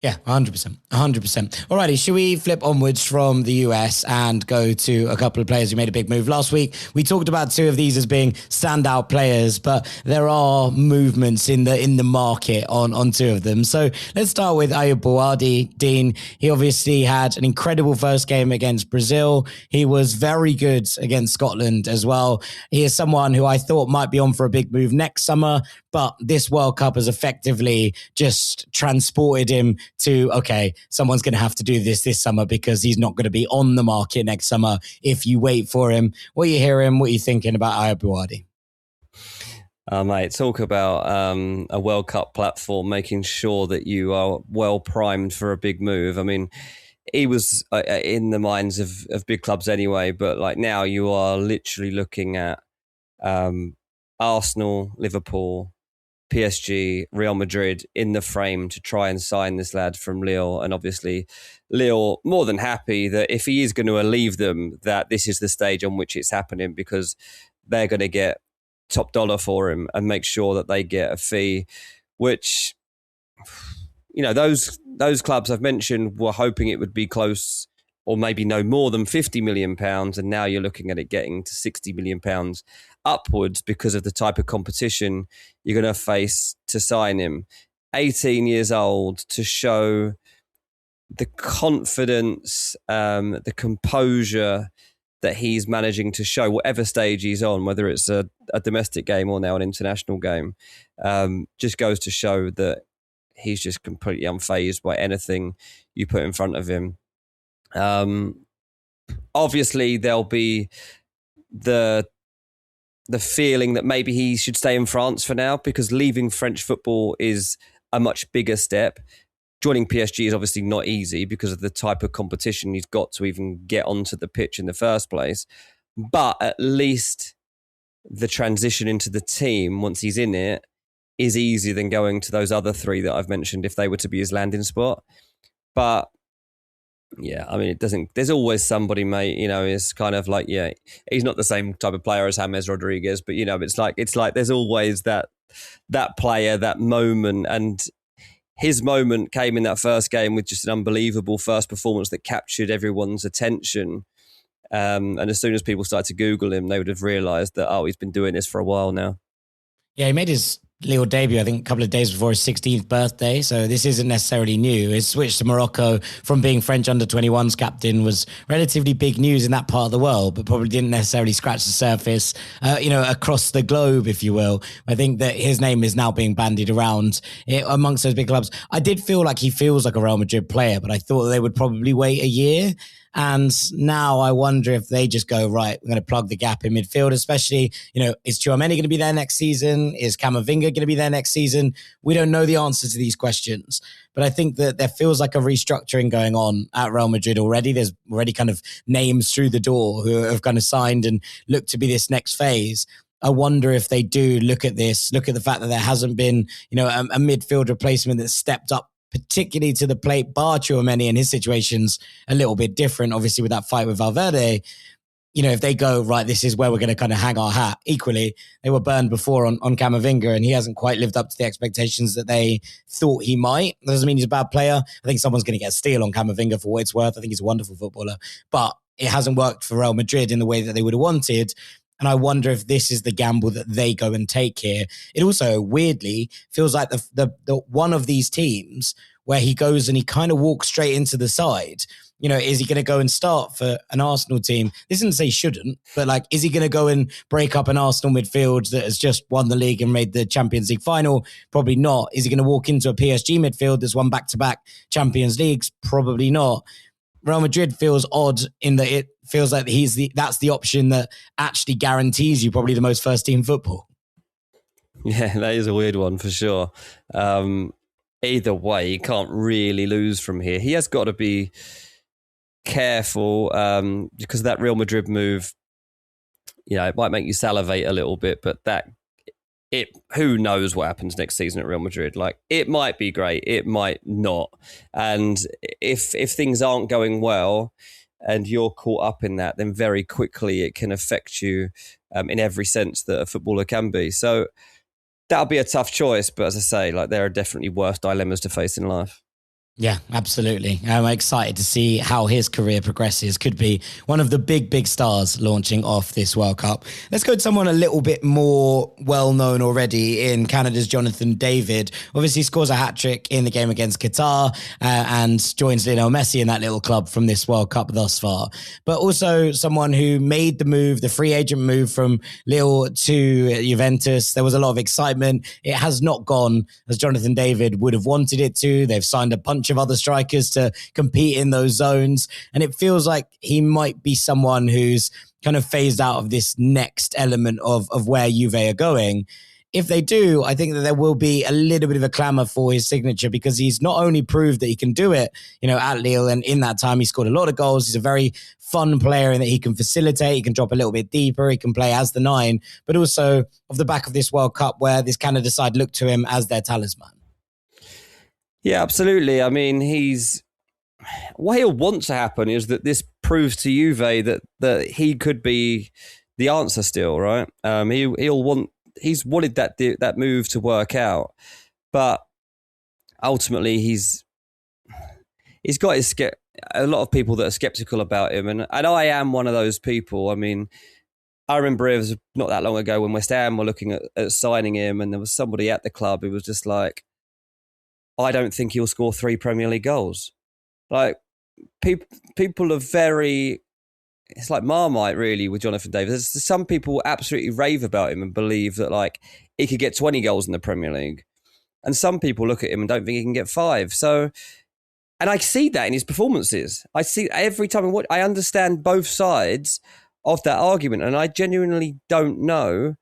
Yeah, 100%. 100%. Alrighty, should we flip onwards from the US and go to a couple of players who made a big move? Last week, we talked about 2 of these as being standout players, but there are movements in the market on 2 of them. So let's start with Ayoub Bouadi. Dean, he obviously had an incredible first game against Brazil. He was very good against Scotland as well. He is someone who I thought might be on for a big move next summer, but this World Cup has effectively just transported him to, okay, someone's going to have to do this summer because he's not going to be on the market next summer if you wait for him. What are you hearing? What are you thinking about Ayoub Bouadi? Mate, talk about a World Cup platform, making sure that you are well primed for a big move. I mean, he was in the minds of big clubs anyway, but like now you are literally looking at Arsenal, Liverpool, PSG, Real Madrid in the frame to try and sign this lad from Lille. And obviously Lille more than happy that if he is going to leave them, that this is the stage on which it's happening because they're going to get top dollar for him and make sure that they get a fee, which, those clubs I've mentioned were hoping it would be close or maybe no more than £50 million. And now you're looking at it getting to £60 million upwards because of the type of competition you're going to face to sign him. 18 years old, to show the confidence, the composure that he's managing to show, whatever stage he's on, whether it's a domestic game or now an international game, just goes to show that he's just completely unfazed by anything you put in front of him. Obviously, there'll be the feeling that maybe he should stay in France for now because leaving French football is a much bigger step. Joining PSG is obviously not easy because of the type of competition he's got to even get onto the pitch in the first place. But at least the transition into the team, once he's in it, is easier than going to those other 3 that I've mentioned if they were to be his landing spot. But yeah, I mean, it doesn't. There's always somebody, mate. Is kind of like, yeah, he's not the same type of player as James Rodriguez, but it's like there's always that player, that moment, and his moment came in that first game with just an unbelievable first performance that captured everyone's attention. And as soon as people started to Google him, they would have realised that he's been doing this for a while now. Yeah, he made his Lille debut, I think, a couple of days before his 16th birthday. So this isn't necessarily new. His switch to Morocco from being French under-21s captain was relatively big news in that part of the world, but probably didn't necessarily scratch the surface, across the globe, if you will. I think that his name is now being bandied around amongst those big clubs. I did feel like he feels like a Real Madrid player, but I thought they would probably wait a year. And now I wonder if they just go, right, we're going to plug the gap in midfield, especially, is Tchouameni going to be there next season? Is Camavinga going to be there next season? We don't know the answer to these questions. But I think that there feels like a restructuring going on at Real Madrid already. There's already kind of names through the door who have kind of signed and look to be this next phase. I wonder if they do look at this, look at the fact that there hasn't been, a midfield replacement that's stepped up particularly to the plate, bar Tchouaméni, and his situation's a little bit different, obviously, with that fight with Valverde. If they go, right, this is where we're going to kind of hang our hat. Equally, they were burned before on Camavinga, and he hasn't quite lived up to the expectations that they thought he might. That doesn't mean he's a bad player. I think someone's going to get a steal on Camavinga for what it's worth. I think he's a wonderful footballer, but it hasn't worked for Real Madrid in the way that they would have wanted. And I wonder if this is the gamble that they go and take here. It also weirdly feels like the one of these teams where he goes and he kind of walks straight into the side. Is he going to go and start for an Arsenal team? This isn't to say he shouldn't, but is he going to go and break up an Arsenal midfield that has just won the league and made the Champions League final? Probably not. Is he going to walk into a PSG midfield that's won back-to-back Champions Leagues? Probably not. Real Madrid feels odd in that it feels like that's the option that actually guarantees you probably the most first-team football. Yeah, that is a weird one for sure. Either way, he can't really lose from here. He has got to be careful because that Real Madrid move, it might make you salivate a little bit, but who knows what happens next season at Real Madrid? It might be great, it might not. And if things aren't going well and you're caught up in that, then very quickly it can affect you in every sense that a footballer can be. So that'll be a tough choice. But as I say, there are definitely worse dilemmas to face in life. Yeah, absolutely. I'm excited to see how his career progresses. Could be one of the big stars launching off this World Cup. Let's go to someone a little bit more well-known already in Canada's Jonathan David. Obviously scores a hat-trick in the game against Qatar and joins Lionel Messi in that little club from this World Cup thus far. But also someone who made the move, the free agent move from Lille to Juventus. There was a lot of excitement. It has not gone as Jonathan David would have wanted it to. They've signed a bunch of other strikers to compete in those zones. And it feels like he might be someone who's kind of phased out of this next element of where Juve are going. If they do, I think that there will be a little bit of a clamour for his signature because he's not only proved that he can do it, at Lille, and in that time he scored a lot of goals. He's a very fun player in that he can facilitate, he can drop a little bit deeper, he can play as the 9, but also off the back of this World Cup where this Canada side look to him as their talisman. Yeah, absolutely. I mean, what he'll want to happen is that this proves to Juve that he could be the answer still, right? He's wanted that move to work out, but ultimately he's got a lot of people that are skeptical about him, and I am one of those people. I mean, I remember it was not that long ago when West Ham were looking at signing him, and there was somebody at the club who was just like, I don't think he'll score 3 Premier League goals. People are very... It's like Marmite, really, with Jonathan David. There's some people absolutely rave about him and believe that, he could get 20 goals in the Premier League. And some people look at him and don't think he can get 5. So, and I see that in his performances. I see every time I understand both sides of that argument, and I genuinely don't know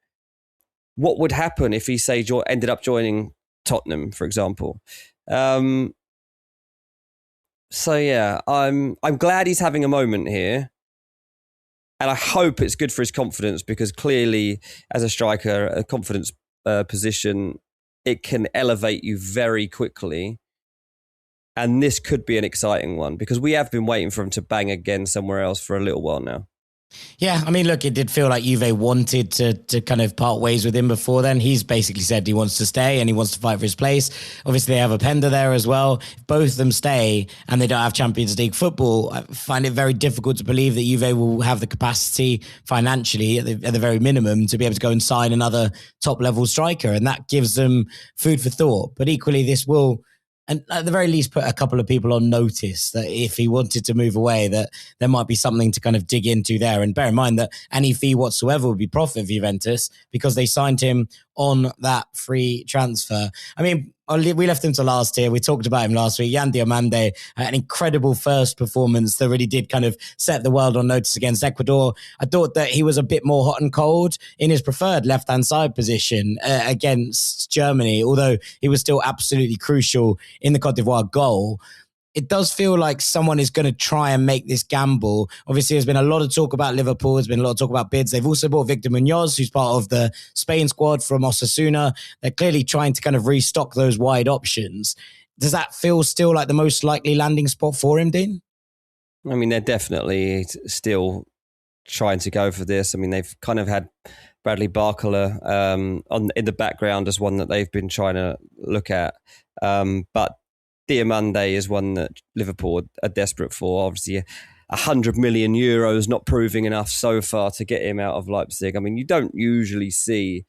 what would happen if he, say, ended up joining Tottenham, for example. So yeah, I'm glad he's having a moment here, and I hope it's good for his confidence because clearly, as a striker, a confidence position, it can elevate you very quickly. And this could be an exciting one because we have been waiting for him to bang again somewhere else for a little while now. Yeah, I mean, look, it did feel like Juve wanted to kind of part ways with him before then. He's basically said he wants to stay and he wants to fight for his place. Obviously, they have Openda there as well. If both of them stay and they don't have Champions League football, I find it very difficult to believe that Juve will have the capacity financially, at the very minimum, to be able to go and sign another top-level striker. And that gives them food for thought. But equally, this will... and at the very least put a couple of people on notice that if he wanted to move away, that there might be something to kind of dig into there. And bear in mind that any fee whatsoever would be profit for Juventus because they signed him on that free transfer. I mean, we left him to last here. We talked about him last week. Yan Diomande, an incredible first performance that really did kind of set the world on notice against Ecuador. I thought that he was a bit more hot and cold in his preferred left-hand side position against Germany, although he was still absolutely crucial in the Cote d'Ivoire goal. it does feel like someone is going to try and make this gamble. Obviously, there's been a lot of talk about Liverpool. There's been a lot of talk about bids. They've also bought Victor Munoz, who's part of the Spain squad from Osasuna. They're clearly trying to kind of restock those wide options. Does that feel still like the most likely landing spot for him, Dean? I mean, they're definitely still trying to go for this. I mean, they've kind of had Bradley Barcola in the background as one that they've been trying to look at. But Diomande is one that Liverpool are desperate for. Obviously, 100 million euros not proving enough so far to get him out of Leipzig. I mean, you don't usually see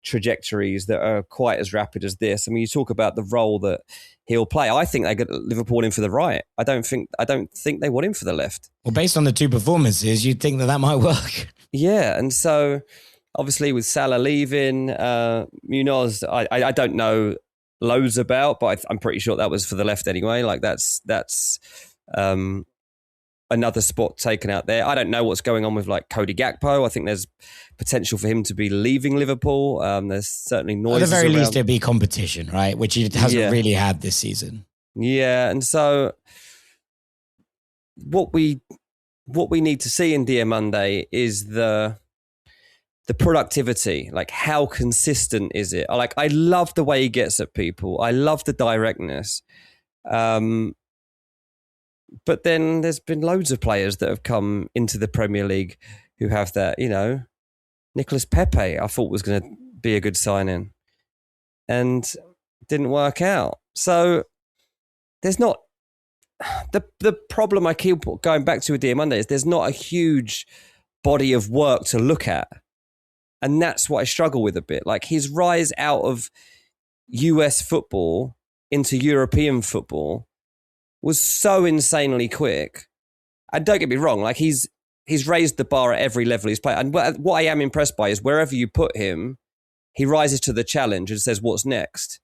trajectories that are quite as rapid as this. I mean, you talk about the role that he'll play. I think they get Liverpool in for the right. I don't think they want him for the left. Well, based on the two performances, you'd think that might work. Yeah, and so obviously with Salah leaving, Munoz, I don't know loads about, but I'm pretty sure that was for the left anyway. Like that's another spot taken out there. I don't know what's going on with like Cody Gakpo. I think there's potential for him to be leaving Liverpool. There's certainly noise. At the very around. least, there'd be competition, right? Which he hasn't really had this season. Yeah, and so what we need to see in Diomande is the productivity. Like, how consistent is it? Like, I love the way he gets at people. I love the directness. But then there's been loads of players that have come into the Premier League who have that, you know. Nicolas Pepe, I thought was going to be a good signing and didn't work out. So there's not... The problem I keep going back to with Diomande is there's not a huge body of work to look at. And that's what I struggle with a bit. Like, his rise out of US football into European football was so insanely quick. And don't get me wrong, like he's raised the bar at every level he's played. And what I am impressed by is wherever you put him, he rises to the challenge and says, what's next?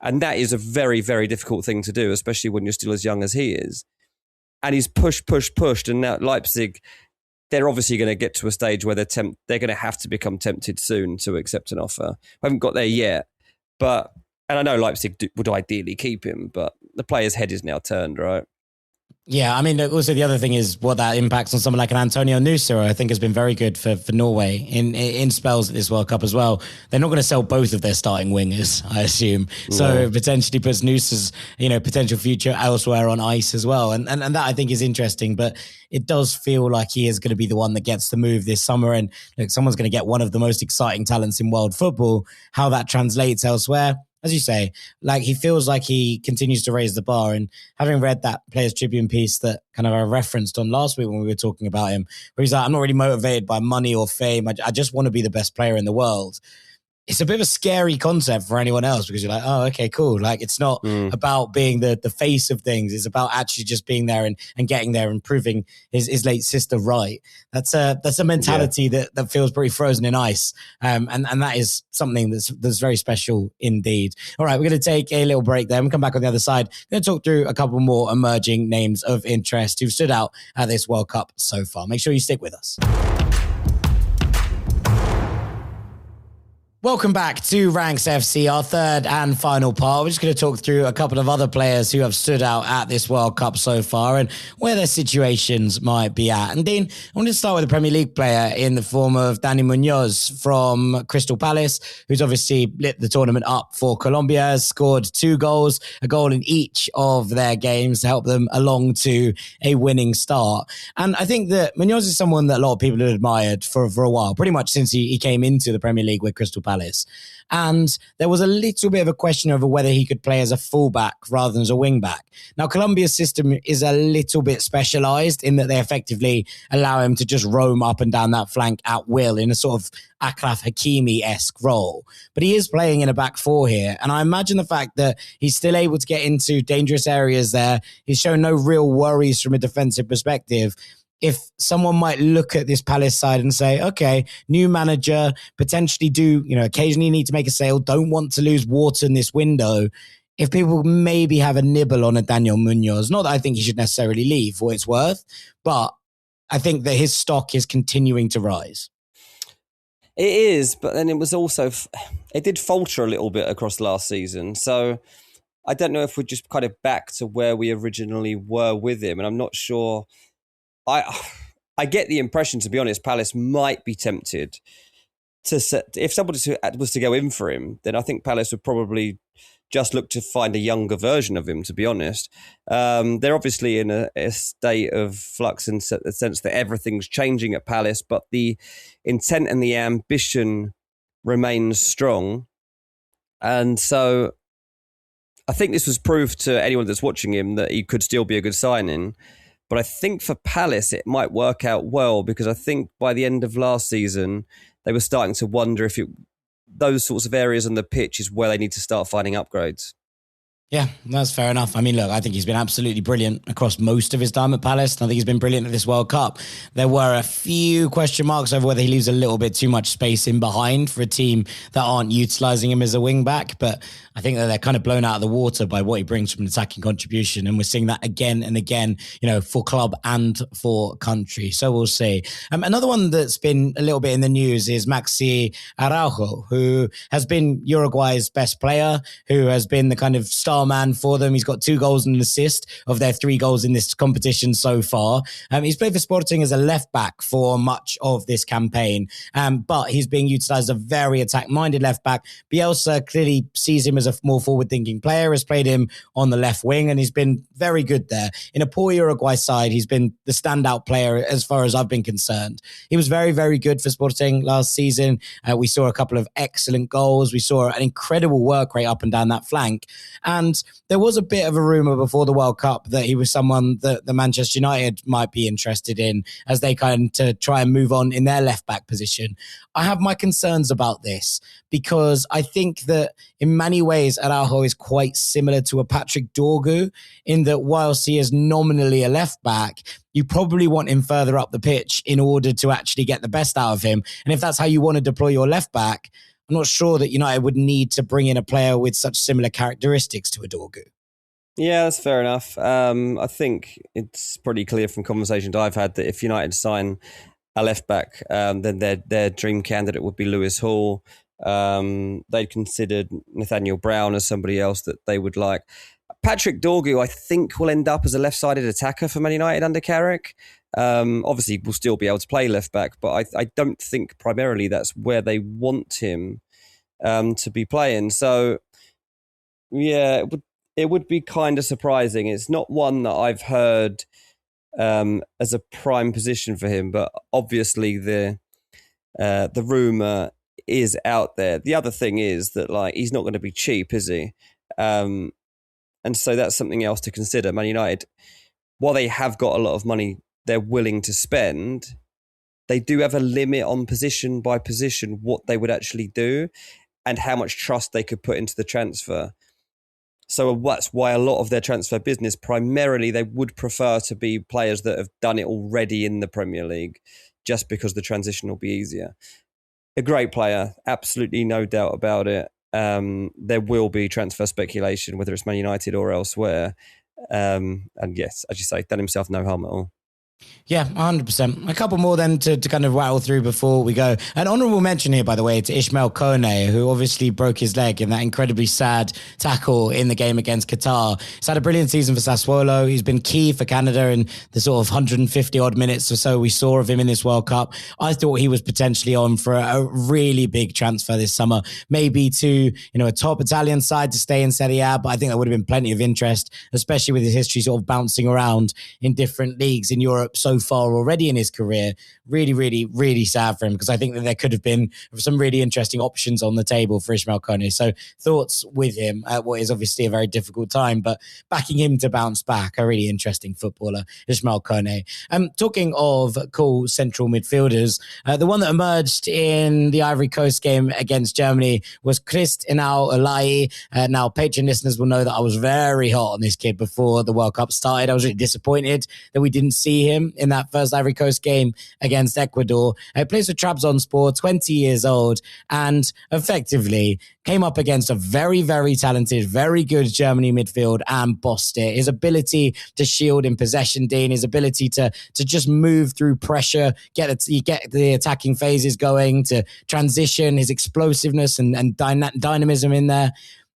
And that is a very, very difficult thing to do, especially when you're still as young as he is. And he's pushed. And now Leipzig, they're obviously going to get to a stage where they're going to have to become tempted soon to accept an offer. I haven't got there yet. And I know Leipzig would ideally keep him, but the player's head is now turned, right? Yeah, I mean, also the other thing is what that impacts on someone like an Antonio Nusa, I think has been very good for Norway in spells at this World Cup as well. They're not going to sell both of their starting wingers, I assume. So it potentially puts Nusa's, potential future elsewhere on ice as well. And that I think is interesting, but it does feel like he is going to be the one that gets the move this summer. And look, someone's going to get one of the most exciting talents in world football. How that translates elsewhere, as you say, like he feels like he continues to raise the bar. And having read that Players Tribune piece that kind of I referenced on last week when we were talking about him, where he's like, I'm not really motivated by money or fame. I just want to be the best player in the world. It's a bit of a scary concept for anyone else because you're like, oh, okay, cool. Like it's not about being the face of things. It's about actually just being there and getting there and proving his late sister right. That's a mentality that feels pretty frozen in ice. And that is something that's very special indeed. All right, we're going to take a little break there. We'll come back on the other side. We're going to talk through a couple more emerging names of interest who've stood out at this World Cup so far. Make sure you stick with us. Welcome back to Ranks FC, our third and final part. We're just going to talk through a couple of other players who have stood out at this World Cup so far and where their situations might be at. And Dean, I want to start with a Premier League player in the form of Dani Munoz from Crystal Palace, who's obviously lit the tournament up for Colombia, has scored 2 goals, a goal in each of their games to help them along to a winning start. And I think that Munoz is someone that a lot of people have admired for a while, pretty much since he came into the Premier League with Crystal Palace. And there was a little bit of a question over whether he could play as a fullback rather than as a wingback. Now, Colombia's system is a little bit specialised in that they effectively allow him to just roam up and down that flank at will in a sort of Achraf Hakimi-esque role. But he is playing in a back four here. And I imagine the fact that he's still able to get into dangerous areas there, he's shown no real worries from a defensive perspective. If someone might look at this Palace side and say, okay, new manager, potentially occasionally need to make a sale, don't want to lose Wharton this window. If people maybe have a nibble on a Daniel Munoz, not that I think he should necessarily leave for what it's worth, but I think that his stock is continuing to rise. It is, but then it was also, it did falter a little bit across last season. So I don't know if we're just kind of back to where we originally were with him, and I'm not sure. I get the impression, to be honest, Palace might be tempted to set, if somebody was to go in for him, then I think Palace would probably just look to find a younger version of him, to be honest. They're obviously in a state of flux in the sense that everything's changing at Palace, but the intent and the ambition remains strong. And so I think this was proof to anyone that's watching him that he could still be a good signing. But I think for Palace, it might work out well, because I think by the end of last season, they were starting to wonder if those sorts of areas on the pitch is where they need to start finding upgrades. Yeah, that's fair enough. I mean, look, I think he's been absolutely brilliant across most of his time at Palace. I think he's been brilliant at this World Cup. There were a few question marks over whether he leaves a little bit too much space in behind for a team that aren't utilising him as a wing back. But I think that they're kind of blown out of the water by what he brings from an attacking contribution. And we're seeing that again and again, for club and for country. So we'll see. Another one that's been a little bit in the news is Maxi Araujo, who has been Uruguay's best player, who has been the kind of star man for them. He's got 2 goals and an assist of their 3 goals in this competition so far. He's played for Sporting as a left back for much of this campaign, but he's being utilised as a very attack-minded left back. Bielsa clearly sees him as a more forward-thinking player, has played him on the left wing, and he's been very good there. In a poor Uruguay side, he's been the standout player as far as I've been concerned. He was very, very good for Sporting last season. We saw a couple of excellent goals. We saw an incredible work rate up and down that flank. And there was a bit of a rumour before the World Cup that he was someone that the Manchester United might be interested in as they kind of try and move on in their left-back position. I have my concerns about this because I think that in many ways Araujo is quite similar to a Patrick Dorgu in that whilst he is nominally a left-back, you probably want him further up the pitch in order to actually get the best out of him. And if that's how you want to deploy your left-back, I'm not sure that United would need to bring in a player with such similar characteristics to a Dorgu. Yeah, that's fair enough. I think it's pretty clear from conversations I've had that if United sign a left back, then their dream candidate would be Lewis Hall. They'd considered Nathaniel Brown as somebody else that they would like. Patrick Dorgu, I think, will end up as a left-sided attacker for Man United under Carrick. Obviously, we'll still be able to play left back, but I don't think primarily that's where they want him to be playing. So, yeah, it would be kind of surprising. It's not one that I've heard as a prime position for him, but obviously the rumor is out there. The other thing is that he's not going to be cheap, is he? And so that's something else to consider. Man United, while they have got a lot of money they're willing to spend, they do have a limit on position by position what they would actually do and how much trust they could put into the transfer. So that's why a lot of their transfer business, primarily they would prefer to be players that have done it already in the Premier League, just because the transition will be easier. A great player, absolutely no doubt about it. There will be transfer speculation, whether it's Man United or elsewhere. And yes, as you say, done himself no harm at all. Yeah, 100%. A couple more then to kind of rattle through before we go. An honourable mention here, by the way, to Ismail Kone, who obviously broke his leg in that incredibly sad tackle in the game against Qatar. He's had a brilliant season for Sassuolo. He's been key for Canada in the sort of 150 odd minutes or so we saw of him in this World Cup. I thought he was potentially on for a really big transfer this summer, maybe to, a top Italian side to stay in Serie A, but I think there would have been plenty of interest, especially with his history sort of bouncing around in different leagues in Europe so far already in his career. Really, really, really sad for him, because I think that there could have been some really interesting options on the table for Ismail Kone. So thoughts with him at what is obviously a very difficult time, but backing him to bounce back, a really interesting footballer, Ismail Kone. Talking of cool central midfielders, the one that emerged in the Ivory Coast game against Germany was Christ Inau Olai. Now, Patreon listeners will know that I was very hot on this kid before the World Cup started. I was really disappointed that we didn't see him in that first Ivory Coast game against Ecuador. He plays for Trabzonspor, 20 years old, and effectively came up against a very, very talented, very good Germany midfield and bossed it. His ability to shield in possession, Dean, his ability to just move through pressure, get the attacking phases going, to transition, his explosiveness and dynamism in there.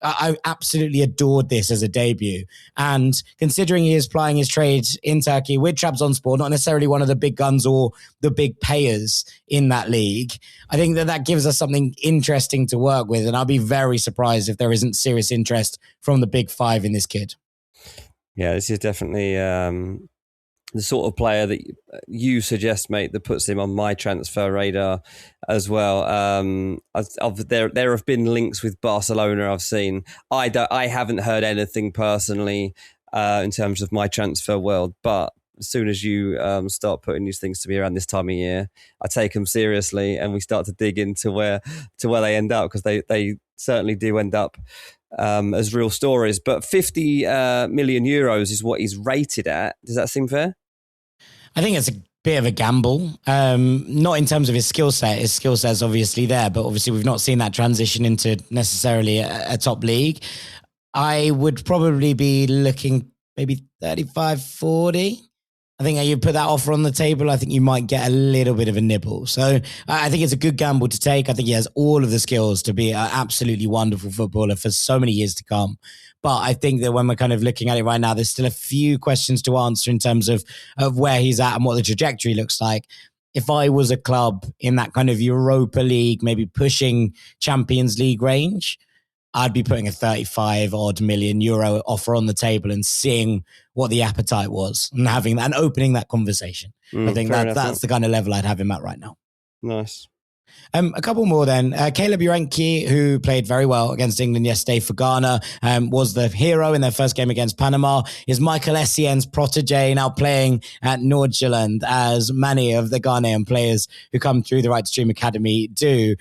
I absolutely adored this as a debut. And considering he is plying his trade in Turkey with Trabzonspor, not necessarily one of the big guns or the big payers in that league, I think that gives us something interesting to work with. And I'll be very surprised if there isn't serious interest from the big five in this kid. Yeah, this is definitely the sort of player that you suggest, mate, that puts him on my transfer radar as well. There have been links with Barcelona I've seen. I haven't heard anything personally in terms of my transfer world, but as soon as you start putting these things to me around this time of year, I take them seriously and we start to dig into where they end up, because they certainly do end up as real stories. But 50 million euros is what he's rated at. Does that seem fair? I think it's a bit of a gamble, not in terms of his skill set. His skill set's obviously there, but obviously we've not seen that transition into necessarily a top league. I would probably be looking maybe 35, 40. I think you put that offer on the table, I think you might get a little bit of a nibble. So I think it's a good gamble to take. I think he has all of the skills to be an absolutely wonderful footballer for so many years to come. But I think that when we're kind of looking at it right now, there's still a few questions to answer in terms of where he's at and what the trajectory looks like. If I was a club in that kind of Europa League, maybe pushing Champions League range, I'd be putting a 35 odd million euro offer on the table and seeing what the appetite was and having and opening that conversation. I think that's the kind of level I'd have him at right now. Nice. A couple more then. Caleb Urenki, who played very well against England yesterday for Ghana, was the hero in their first game against Panama. Is Michael Essien's protege, now playing at Nordsjælland, as many of the Ghanaian players who come through the Right to Dream Academy do.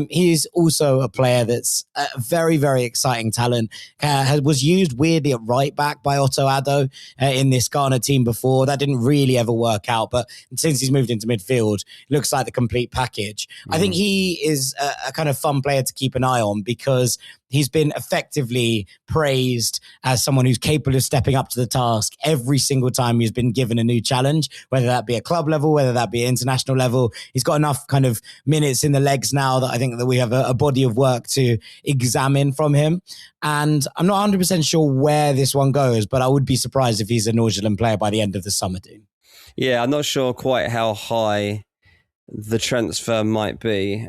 He's also a player that's a very, very exciting talent. Was used weirdly at right back by Otto Addo in this Ghana team before. That didn't really ever work out, but since he's moved into midfield, looks like the complete package. I think he is a kind of fun player to keep an eye on, because he's been effectively praised as someone who's capable of stepping up to the task every single time he's been given a new challenge, whether that be at club level, whether that be at international level. He's got enough kind of minutes in the legs now that I think that we have a body of work to examine from him. And I'm not 100% sure where this one goes, but I would be surprised if he's a Nordsjælland player by the end of the summer, Dean. Yeah, I'm not sure quite how high the transfer might be.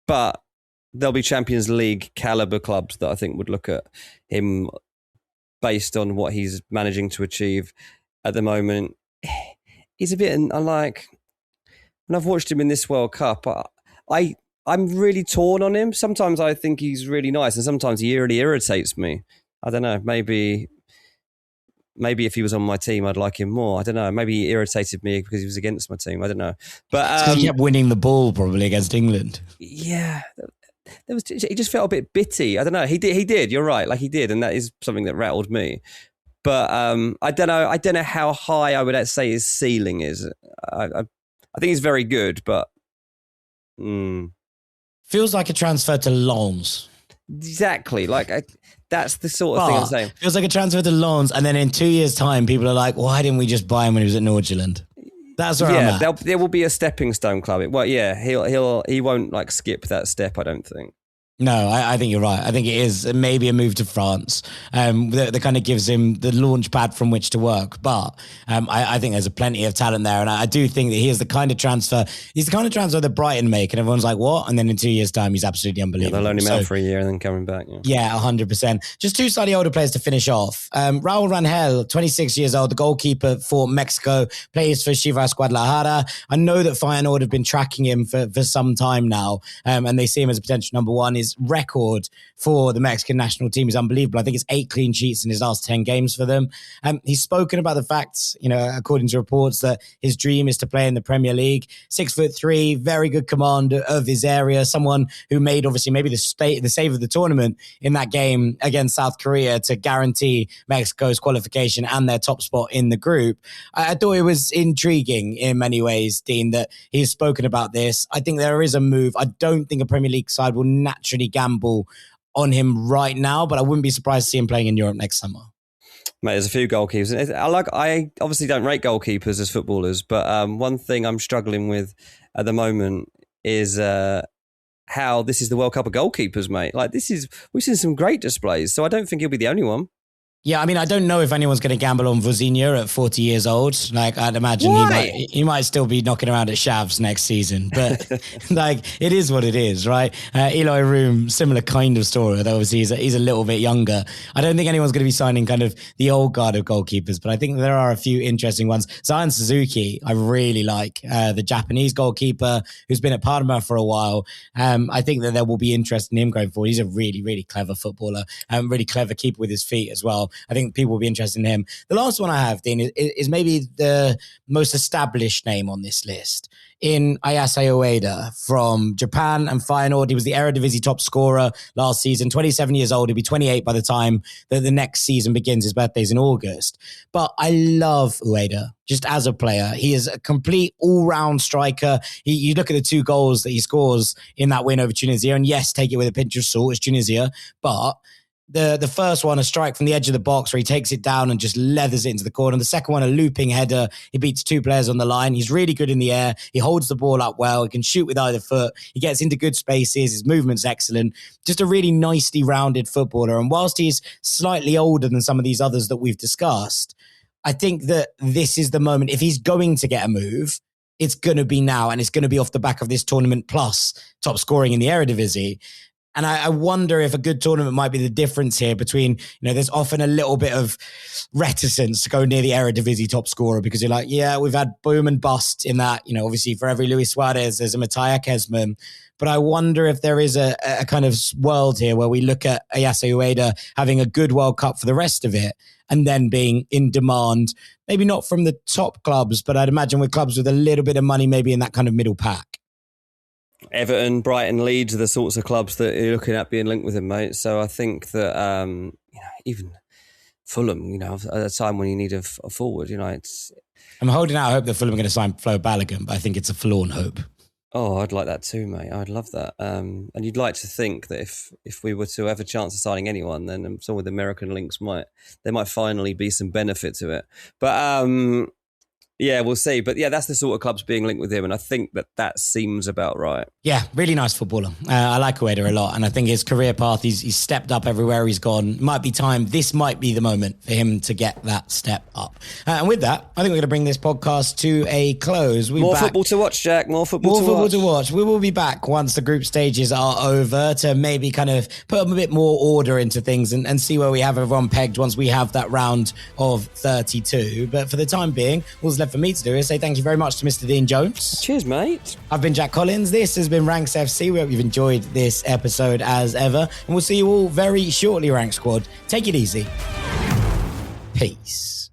But there'll be Champions League caliber clubs that I think would look at him based on what he's managing to achieve at the moment. He's a bit unlike, when I've watched him in this World Cup, I'm really torn on him. Sometimes I think he's really nice, and sometimes he really irritates me. I don't know, maybe if he was on my team, I'd like him more. I don't know. Maybe he irritated me because he was against my team. I don't know. But he kept winning the ball probably against England. Yeah, he just felt a bit bitty. I don't know. He did. You're right. Like he did, and that is something that rattled me. But I don't know. I don't know how high I would say his ceiling is. I think he's very good, but feels like a transfer to Lens. Exactly. That's the sort of thing I'm saying. Feels like a transfer to Lens, and then in 2 years' time, people are like, why didn't we just buy him when he was at Nordsjælland? That's where I'm at. There will be a stepping stone club. He won't skip that step, I don't think. No, I think you're right. I think it is maybe a move to France that kind of gives him the launch pad from which to work. But I think there's plenty of talent there. And I do think that he is the kind of transfer, that Brighton make. And everyone's like, what? And then in 2 years' time, he's absolutely unbelievable. Yeah, they'll loan him out for a year and then coming back. Yeah, 100%. Just two slightly older players to finish off. Raul Rangel, 26 years old, the goalkeeper for Mexico, plays for Chivas Guadalajara. I know that Feyenoord have been tracking him for some time now, and they see him as a potential number one. His record for the Mexican national team is unbelievable. I think it's 8 clean sheets in his last 10 games for them. He's spoken about the fact, according to reports, that his dream is to play in the Premier League. 6'3", very good command of his area. Someone who made obviously maybe the save of the tournament in that game against South Korea to guarantee Mexico's qualification and their top spot in the group. I thought it was intriguing in many ways, Dean, that he's spoken about this. I think there is a move. I don't think a Premier League side will naturally gamble on him right now, but I wouldn't be surprised to see him playing in Europe next summer. Mate, there's a few goalkeepers. I obviously don't rate goalkeepers as footballers, but one thing I'm struggling with at the moment is how this is the World Cup of goalkeepers, mate. Like we've seen some great displays, so I don't think he'll be the only one. Yeah, I mean, I don't know if anyone's going to gamble on Vozinha at 40 years old. Like, I'd imagine he might still be knocking around at Shavs next season. But, like, it is what it is, right? Eli Room, similar kind of story, though obviously he's a little bit younger. I don't think anyone's going to be signing kind of the old guard of goalkeepers, but I think there are a few interesting ones. Zion Suzuki, I really like, the Japanese goalkeeper who's been at Parma for a while. I think that there will be interest in him going forward. He's a really, really clever footballer, really clever keeper with his feet as well. I think people will be interested in him. The last one I have, Dean, is maybe the most established name on this list. In Ayase Ueda from Japan and Feyenoord. He was the Eredivisie top scorer last season, 27 years old. He'll be 28 by the time that the next season begins. His birthday's in August. But I love Ueda just as a player. He is a complete all-round striker. You look at the 2 goals that he scores in that win over Tunisia, and yes, take it with a pinch of salt, it's Tunisia, but the first one, a strike from the edge of the box where he takes it down and just leathers it into the corner. The second one, a looping header. He beats 2 players on the line. He's really good in the air. He holds the ball up well. He can shoot with either foot. He gets into good spaces. His movement's excellent. Just a really nicely rounded footballer. And whilst he's slightly older than some of these others that we've discussed, I think that this is the moment. If he's going to get a move, it's going to be now. And it's going to be off the back of this tournament plus top scoring in the Eredivisie. And I wonder if a good tournament might be the difference here between, there's often a little bit of reticence to go near the Eredivisie top scorer because you're like, yeah, we've had boom and bust in that, obviously for every Luis Suarez, there's a Mattia Kezman. But I wonder if there is a kind of world here where we look at Ayase Ueda having a good World Cup for the rest of it and then being in demand, maybe not from the top clubs, but I'd imagine with clubs with a little bit of money, maybe in that kind of middle pack. Everton, Brighton, Leeds are the sorts of clubs that you're looking at being linked with him, mate. So I think that even Fulham, at a time when you need a forward, it's. I'm holding out hope that Fulham are going to sign Flo Balogun, but I think it's a forlorn hope. Oh, I'd like that too, mate. I'd love that. And you'd like to think that if we were to have a chance of signing anyone, then some with American links might finally be some benefit to it. But yeah, we'll see. But yeah, that's the sort of clubs being linked with him. And I think that seems about right. Yeah, really nice footballer. I like Ueda a lot. And I think his career path, he's stepped up everywhere he's gone. Might be time. This might be the moment for him to get that step up. And with that, I think we're going to bring this podcast to a close. Football to watch, Jack. More football to watch. We will be back once the group stages are over to maybe kind of put a bit more order into things and see where we have everyone pegged once we have that round of 32. But for the time being, all that's left for me to do is say thank you very much to Mr. Dean Jones. Cheers, mate. I've been Jack Collins. This has been Ranks FC. We hope you've enjoyed this episode as ever. And we'll see you all very shortly, Rank Squad. Take it easy. Peace.